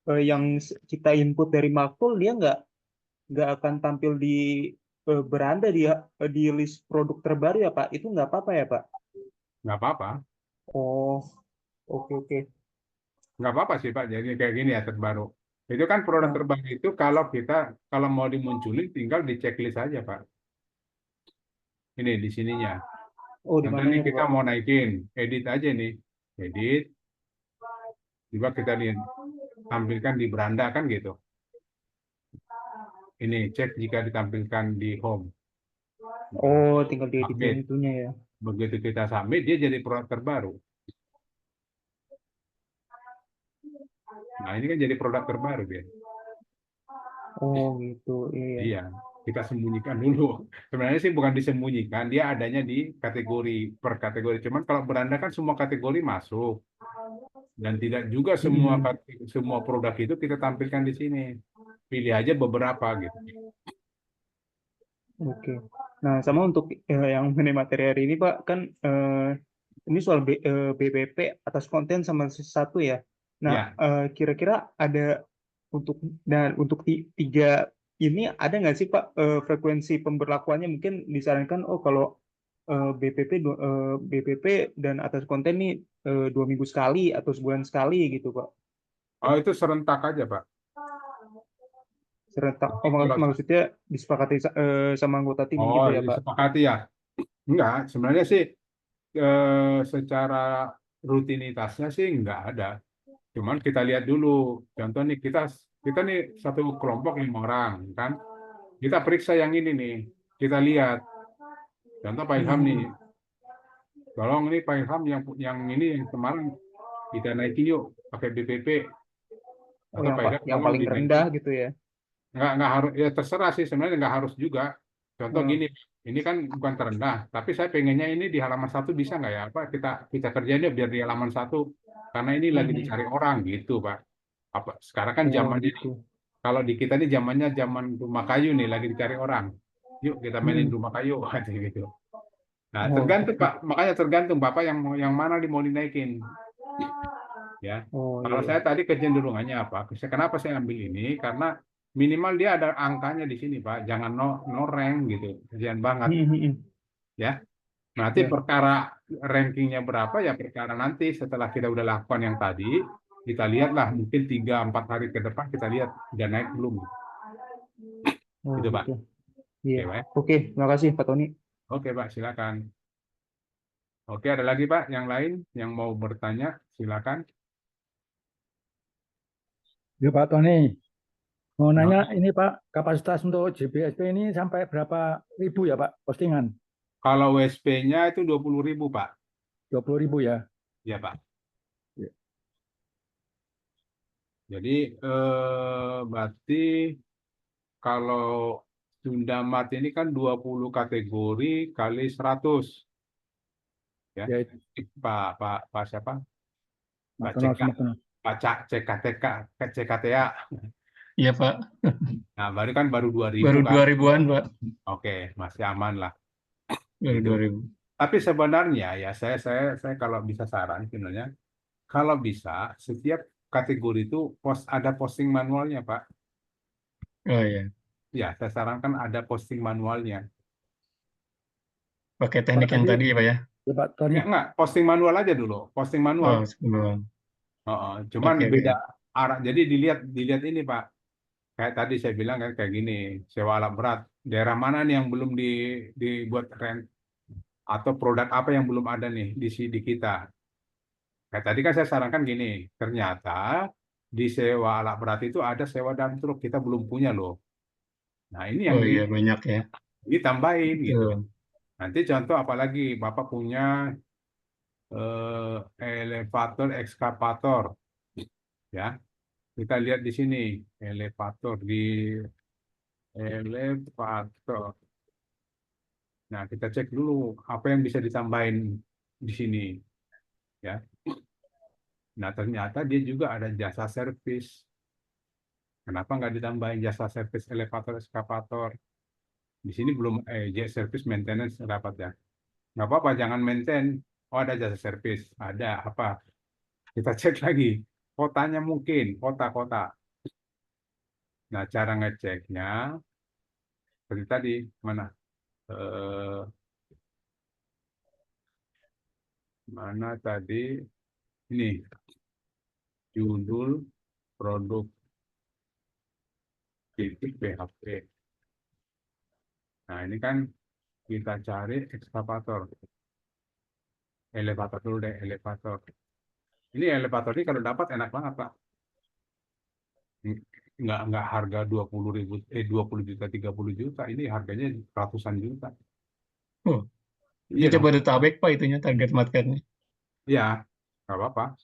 yang kita input dari maktul dia nggak akan tampil di beranda di list produk terbaru ya Pak. Itu nggak apa-apa ya Pak? Nggak apa-apa. Oh, oke oke. Nggak apa-apa sih, Pak. Jadi kayak gini ya terbaru. Itu kan produk Nah, terbaru itu kalau mau dimunculin tinggal di checklist aja, Pak. Ini di sininya. oh di Nanti nih mananya tuh kita Pak? mau naikin, edit aja nih. Edit, juga kita tampilkan di beranda kan gitu. Ini cek jika ditampilkan di home. Oh, tinggal diedit yang Submit. itunya ya. Begitu kita submit, dia jadi produk terbaru. Nah, ini kan jadi produk terbaru dia. Oh gitu, iya. Iya, kita sembunyikan dulu. Sebenarnya sih bukan disembunyikan, dia adanya di kategori per kategori. Cuman kalau beranda kan semua kategori masuk. Dan tidak juga Hmm, semua produk itu kita tampilkan di sini. Pilih aja beberapa gitu. oke. Nah, sama untuk yang mengenai materi hari ini Pak, kan ini soal BBP atas konten sama satu ya. Nah, Ya, kira-kira ada untuk tiga ini ada nggak sih Pak frekuensi pemberlakuannya mungkin disarankan kalau BPP dan atas konten nih 2 minggu sekali atau sebulan sekali gitu Pak. oh itu serentak aja, Pak. serentak. Oh, Kalau maksudnya disepakati sama anggota tim oh, gitu ya, Pak? disepakati ya. Enggak, sebenarnya sih secara rutinitasnya sih enggak ada. Cuman kita lihat dulu. Contoh nih kita nih satu kelompok 5 orang kan. Kita periksa yang ini nih. Kita lihat. Contoh Pak Ilham nih. Hmm. Tolong nih Pak Ilham yang ini yang kemarin kita naikin yuk pakai BPP. Oh, Atau Pak Ilham yang tolong paling dinaikin. rendah gitu ya? Nggak harus, ya terserah sih sebenarnya, nggak harus juga. Contoh Hmm. gini, ini kan bukan terendah, tapi saya pengennya ini di halaman 1 bisa nggak ya? Apa kita kerjain ya biar di halaman 1 karena ini lagi Hmm. dicari orang gitu, Pak. Apa sekarang kan Oh, zamannya gitu. kalau di kita ini zamannya zaman rumah kayu nih lagi dicari orang. Yuk kita mainin Hmm. rumah kayu gitu. Nah, Oh, tergantung gitu. Pak, makanya tergantung Bapak yang mana mau dinaikin ya. Oh, Kalau iya, saya iya. tadi kecenderungannya apa? Kenapa saya ambil ini? Karena minimal dia ada angkanya di sini, Pak. Jangan no rank gitu. Kasihan banget Hmm, hmm, hmm. ya. Nanti Ya. perkara rankingnya berapa ya perkara nanti setelah kita udah lakukan yang tadi, kita lihatlah mungkin 3-4 hari ke depan kita lihat udah naik belum. Oh, Gitu, Pak. gitu. Iya. Oke, Pak. Oke, terima kasih Pak Tony. Oke, Pak, silakan. Oke, ada lagi, Pak, yang lain yang mau bertanya, silakan. Ya Pak Tony, mau Nah, nanya ini Pak, kapasitas untuk JBSP ini sampai berapa ribu ya Pak postingan? kalau WSP-nya itu 20.000, Pak. 20.000 ya? Ya, Pak. Ya. Jadi berarti kalau Sunda Mat ini kan 20 kategori kali 100 ya. Ya itu, Pak siapa? Pak Matono, CK, Matono. Pak CKTK, CKTA. Iya, Pak. Nah, baru 2.000 Baru kan. 2000-an, Pak. Oke, masih aman lah Baru gitu. 2000. Tapi sebenarnya ya saya kalau bisa saran sebenarnya kalau bisa setiap kategori itu ada posting manualnya, Pak. Oh iya. Ya, saya sarankan ada posting manualnya. Pakai Pak teknik yang tadi, tadi, Pak ya. ya Pak Tony, Enggak, posting manual aja dulu, posting manual. Oh, sebelum. Cuman Oke, beda oke. arah. Jadi dilihat ini Pak. Kayak tadi saya bilang kan kayak gini, sewa alat berat. Daerah mana nih yang belum dibuat rent atau produk apa yang belum ada nih di kita. Kayak tadi kan saya sarankan gini, ternyata di sewa alat berat itu ada sewa dump truck kita belum punya loh. Nah ini yang Oh iya, banyak ya. ditambahin gitu. Betul. Nanti contoh apalagi Bapak punya elevator ekskavator ya. Kita lihat di sini elevator di elevator. Nah, kita cek dulu apa yang bisa ditambahin di sini ya. Nah, ternyata dia juga ada jasa servis. Kenapa nggak ditambahin jasa servis elevator ekskavator? Di sini belum service maintenance dapat ya. Nggak apa-apa, jangan maintain. Oh, ada jasa servis. Ada apa? Kita cek lagi. Kotanya mungkin, kota-kota. Nah, cara ngeceknya seperti tadi, mana? Eh, mana tadi? Ini, judul produk titik PHP. Nah, ini kan kita cari ekskavator. Elevator dulu deh, elevator. Ini elevator ini kalau dapat enak banget, Pak. Nggak harga 20.000, 20 juta, 30 juta. Ini harganya ratusan juta. Oh, Iya itu dong. Jabodetabek, Pak, itunya target marketnya. Iya, nggak apa-apa.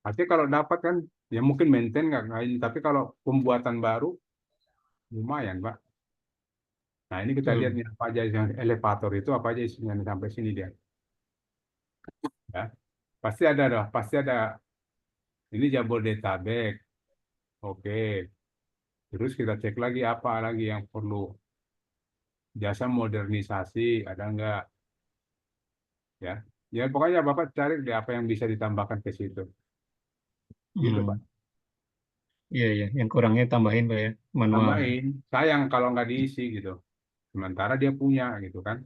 Artinya kalau dapat kan, ya mungkin maintain nggak ini. Tapi kalau pembuatan baru, lumayan, Pak. Nah, ini kita lihat Betul. nih apa aja yang elevator itu, apa aja isinya nih, sampai sini dia. Ya, pasti ada dah, pasti ada. Ini Jabodetabek. Oke. Terus kita cek lagi apa lagi yang perlu. Jasa modernisasi ada nggak? Ya, ya pokoknya Bapak cari deh apa yang bisa ditambahkan ke situ. Gitu, Pak. Iya, iya. Yang kurangnya tambahin, Pak ya. Manual. Tambahin. Sayang kalau nggak diisi gitu. Sementara dia punya gitu kan.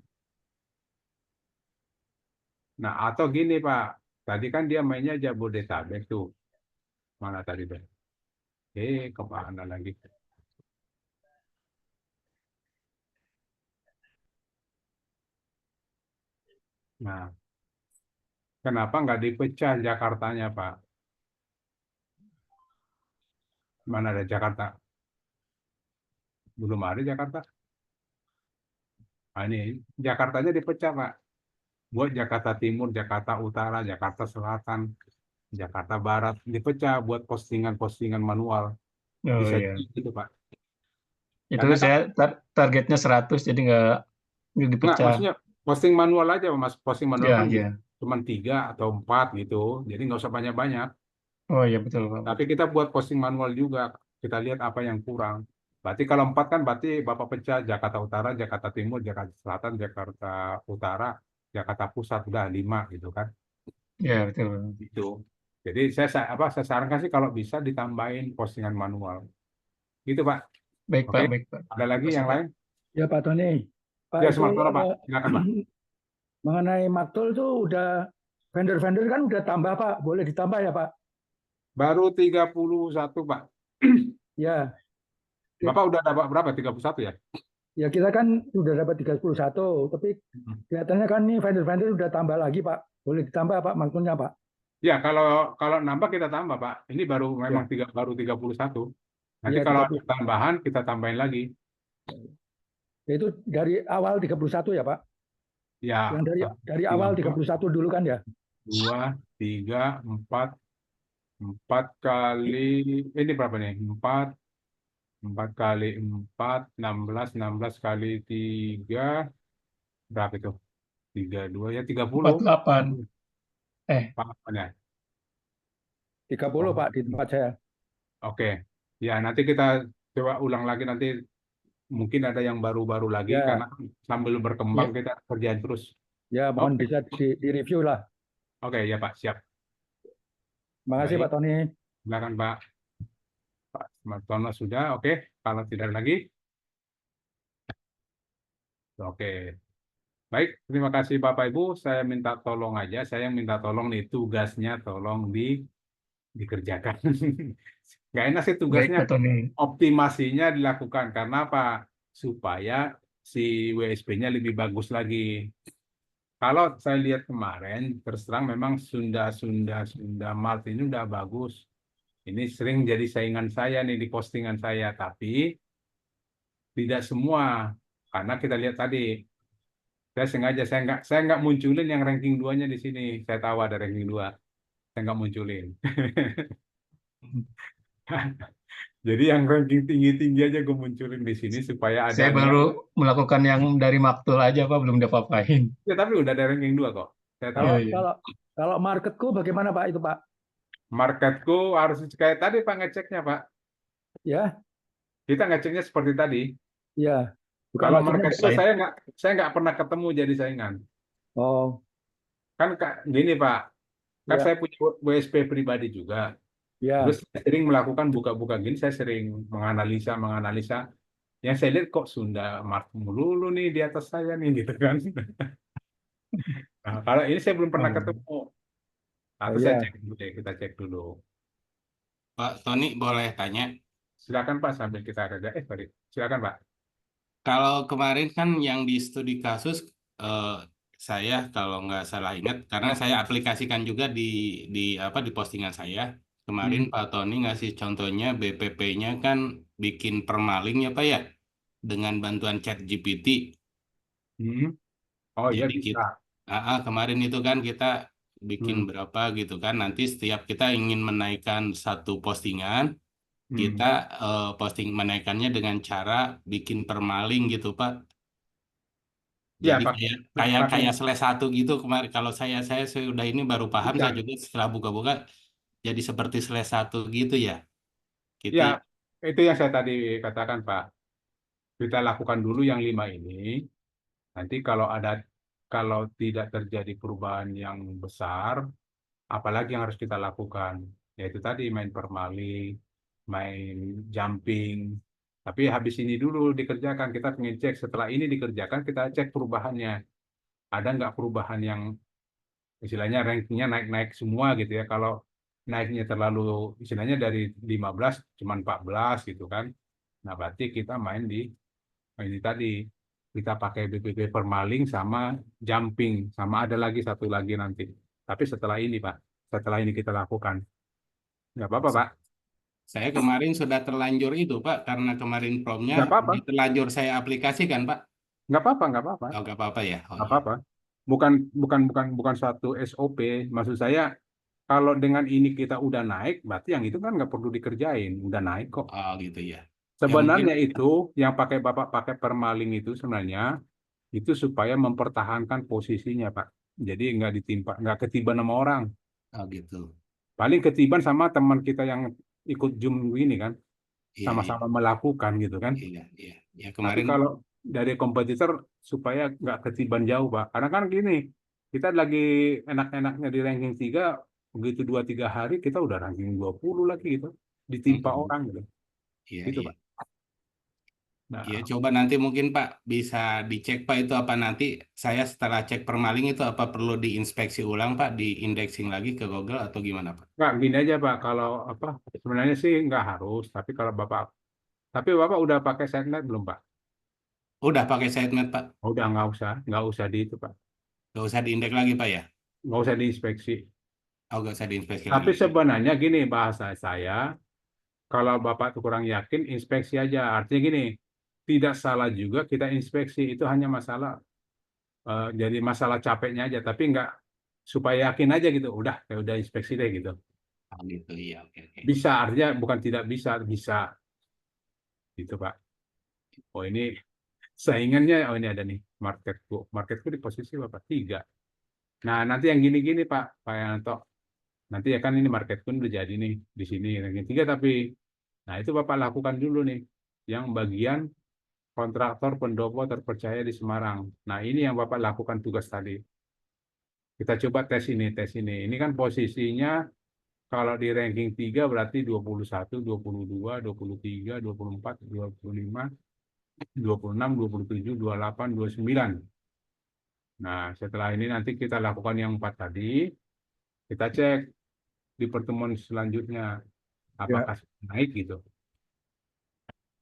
Nah, atau gini Pak. Tadi kan dia mainnya Jabodetabek tuh. Mana tadi Pak? Kemana lagi? Nah, kenapa nggak dipecah Jakartanya, Pak? Mana ada Jakarta? Belum ada Jakarta. Nah, ini Jakartanya dipecah, Pak. Buat Jakarta Timur, Jakarta Utara, Jakarta Selatan, Jakarta Barat. Dipecah buat postingan-postingan manual. Oh Bisa iya. gitu, Pak. Itu Karena kan saya targetnya 100 jadi nggak nggak, dipecah. maksudnya posting manual aja, Mas. Posting manual Ya, kan bisa ya. cuma 3 atau 4 gitu. Jadi nggak usah banyak-banyak. Oh iya betul Pak. Tapi kita buat posting manual juga. Kita lihat apa yang kurang. Berarti kalau 4 kan berarti Bapak pecah Jakarta Utara, Jakarta Timur, Jakarta Selatan, Jakarta Utara, Jakarta Pusat, udah 5 gitu kan. Ya betul. Itu. Jadi saya sarankan sih kalau bisa ditambahin postingan manual. Gitu, Pak. Baik Oke. Pak, baik Pak. Ada lagi Terima yang kasih, Pak. lain? Ya Pak Tony, Pak Ya, itu semangat Pak. Silakan, Pak. mengenai maktul itu udah vendor-vendor kan udah tambah Pak, boleh ditambah ya Pak? Baru 31, Pak. Ya, Bapak udah dapat berapa? 31 ya? ya kita kan sudah dapat 31, tapi kelihatannya kan ini vendor-vendor udah tambah lagi Pak, boleh ditambah Pak maktulnya Pak? Ya, kalau nambah kita tambah, Pak. Ini memang Ya, baru 31. Nanti ya kalau ada 30. tambahan kita tambahin lagi. Ya, itu dari awal 31 ya Pak? Ya, Yang dari awal 32, 31 dulu kan ya? 3, 4, 4 kali ini berapa nih? 4 kali 4, 16 kali 3 berapa itu? 32 ya 30. 48. Pak, ya. 30 Oh, Pak di tempat saya. oke. Ya, nanti kita coba ulang lagi nanti mungkin ada yang baru-baru lagi Ya, karena sambil berkembang ya, kita kerjain terus. ya mohon Oke, bisa di-review lah. oke ya Pak, siap. Terima kasih Baik, Pak Tony. silakan Pak. Pak Martono sudah, oke. Kalau tidak lagi, oke. Baik, terima kasih Bapak Ibu. Saya minta tolong aja, saya minta tolong nih tugasnya tolong dikerjakan. Nggak enak sih Baik tugasnya, Pak Tony. optimasinya dilakukan. Karena apa? Supaya si WSP-nya lebih bagus lagi. Kalau saya lihat kemarin, terus terang memang Sunda Mart ini udah bagus. Ini sering jadi saingan saya nih di postingan saya, tapi tidak semua. Karena kita lihat tadi, saya sengaja saya nggak munculin yang ranking 2-nya di sini. Saya tahu ada ranking 2, saya nggak munculin. Jadi yang ranking tinggi-tinggi aja gue munculin di sini supaya ada Saya niat. baru melakukan yang dari maktul aja Pak, belum diapa-apain. Ya, tapi udah ada ranking 2 kok. Saya tahu. Iya, Kalau iya. kalau kalau marketku bagaimana Pak itu Pak? Marketku harus kayak tadi Pak ngeceknya Pak. Ya, Kita ngeceknya seperti tadi. ya. Bukan Kalau maksudnya marketku saya nggak pernah ketemu jadi saingan. oh, Kan gini Pak, kan ya, saya punya WSP pribadi juga. Terus ya. saya sering melakukan buka-buka gini, saya sering menganalisa. Yang saya lihat kok Sunda Mart melulu nih di atas saya nih gitu kan. Nah, kalau ini saya belum pernah Oh, ketemu. Oh Atau saya ya. cek dulu deh, kita cek dulu. Pak Tony boleh tanya? Silakan Pak sambil kita kerja. Sorry. Silakan Pak. Kalau kemarin kan yang di studi kasus saya kalau nggak salah ingat karena saya aplikasikan juga di apa di postingan saya kemarin Hmm. Pak Tony ngasih contohnya BPP-nya kan bikin permaling ya Pak ya dengan bantuan ChatGPT. Hmm. Oh iya Jadi bisa. kita kemarin itu kan kita bikin Hmm. berapa gitu kan nanti setiap kita ingin menaikkan satu postingan kita Hmm. posting menaikkannya dengan cara bikin permaling gitu Pak. Ya Jadi pakai kayak kayak pakai kayak slash satu gitu kemarin kalau saya sudah ini baru paham saya bisa. juga setelah buka-buka jadi seperti slash satu gitu ya. Gitu. Ya itu yang saya tadi katakan Pak. Kita lakukan dulu yang 5 ini. Nanti kalau tidak terjadi perubahan yang besar, apalagi yang harus kita lakukan? Yaitu tadi main permali, main jumping. Tapi habis ini dulu dikerjakan, kita pengen cek. Setelah ini dikerjakan, kita cek perubahannya. Ada nggak perubahan yang istilahnya rankingnya naik-naik semua gitu ya. Kalau naiknya terlalu istilahnya dari 15 cuma 14 gitu kan. Nah berarti kita main di ini tadi kita pakai BPP Permaling sama jumping, sama ada lagi satu lagi nanti. Tapi setelah ini Pak, setelah ini kita lakukan. Nggak apa-apa Pak, Saya kemarin sudah terlanjur itu, Pak, karena kemarin promnya nggak apa-apa, sudah terlanjur saya aplikasikan, Pak. nggak apa-apa, nggak apa-apa, Oh, nggak apa-apa ya? Oh, nggak iya. apa-apa. Bukan suatu SOP. Maksud saya kalau dengan ini kita udah naik, berarti yang itu kan nggak perlu dikerjain, udah naik kok. Oh, gitu ya. Sebenarnya mungkin- itu yang Bapak pakai permaling itu sebenarnya itu supaya mempertahankan posisinya Pak. Jadi nggak ditimpa, nggak ketiban sama orang. Oh, gitu. Paling ketiban sama teman kita yang ikut Zoom ini kan, Iya, sama-sama melakukan gitu kan. iya, iya. Ya, Tapi kemarin kalau dari kompetitor supaya nggak ketiban jauh Pak. Karena kan gini, kita lagi enak-enaknya di ranking 3, begitu 2-3 hari kita udah ranking 20 lagi gitu. Ditimpa Mhm. orang gitu. iya, Gitu iya. Pak. Nah, Iya, coba nanti mungkin Pak bisa dicek Pak itu apa nanti saya setelah cek permaling itu apa perlu diinspeksi ulang Pak, di indexing lagi ke Google atau gimana Pak? nggak gini aja Pak, kalau apa sebenarnya sih nggak harus, tapi Bapak udah pakai SiteNet belum Pak? Udah pakai sitemap Pak, Oh, udah nggak usah di itu Pak, nggak usah diindeks lagi Pak ya? nggak usah diinspeksi. Oh, nggak usah diinspeksi Tapi lagi. sebenarnya gini bahasa saya, kalau Bapak tuh kurang yakin, inspeksi aja. Artinya gini, tidak salah juga kita inspeksi, itu hanya jadi masalah capeknya aja, tapi nggak supaya yakin aja gitu. Udah inspeksi deh gitu. Oh, gitu, iya, oke, oke. Bisa, artinya bukan tidak bisa gitu Pak. Oh ini saingannya, oh ini ada nih marketku di posisi Bapak 3. Nah nanti yang gini-gini Pak Yanto, nanti ya kan ini marketku udah jadi nih di sini ranking 3 tapi, nah itu Bapak lakukan dulu nih, yang bagian kontraktor pendopo terpercaya di Semarang. Nah ini yang Bapak lakukan tugas tadi. Kita coba tes ini. Ini kan posisinya kalau di ranking 3 berarti 21, 22, 23, 24, 25, 26, 27, 28, 29. Nah, setelah ini nanti kita lakukan yang 4 tadi, kita cek di pertemuan selanjutnya apakah naik gitu.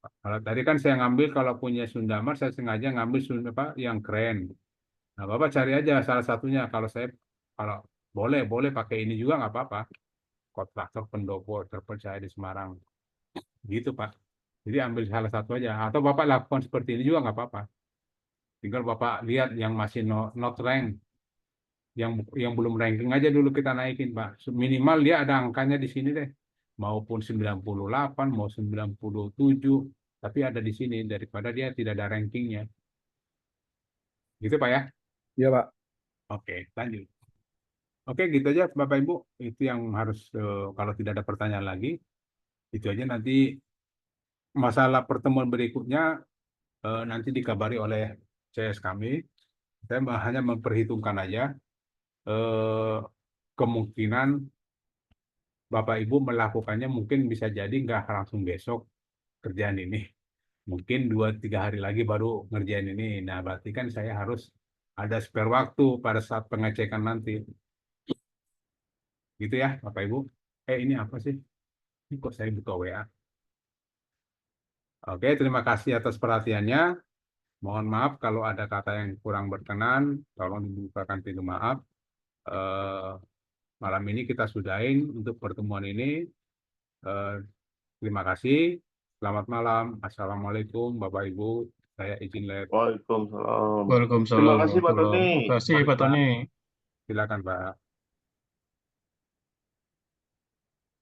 Kalau tadi kan saya ngambil, kalau punya Sundamar saya sengaja ngambil yang keren. Nah, Bapak cari aja salah satunya. Kalau boleh pakai ini juga nggak apa-apa. Kontraktor pendopo terpercaya di Semarang. Gitu Pak. Jadi ambil salah satu aja. Atau Bapak lakukan seperti ini juga nggak apa-apa. Tinggal Bapak lihat yang masih not rank, yang belum ranking aja dulu kita naikin Pak. Minimal dia ada angkanya di sini deh. Maupun 98, mau 97, tapi ada di sini daripada dia tidak ada rankingnya. Gitu Pak ya? Iya Pak. Oke, lanjut. Oke, gitu aja Bapak Ibu. Itu yang harus, kalau tidak ada pertanyaan lagi, itu aja. Nanti masalah pertemuan berikutnya nanti dikabari oleh CS kami. Saya hanya memperhitungkan aja kemungkinan Bapak Ibu melakukannya mungkin bisa jadi nggak langsung besok kerjaan ini. Mungkin 2-3 hari lagi baru ngerjain ini. Nah, berarti kan saya harus ada spare waktu pada saat pengecekan nanti. Gitu ya, Bapak Ibu. Ini apa sih? Ini kok saya buka WA? Oke, terima kasih atas perhatiannya. Mohon maaf kalau ada kata yang kurang berkenan. Tolong dibukakan pintu maaf. Malam ini kita sudahin untuk pertemuan ini. Terima kasih. Selamat malam. Assalamualaikum Bapak Ibu. Saya izin lihat. Waalaikumsalam. Waalaikumsalam Terima kasih Pak warahmatullahi Tony. wabarakatuh. Terima kasih Pak Tony. Silakan Pak.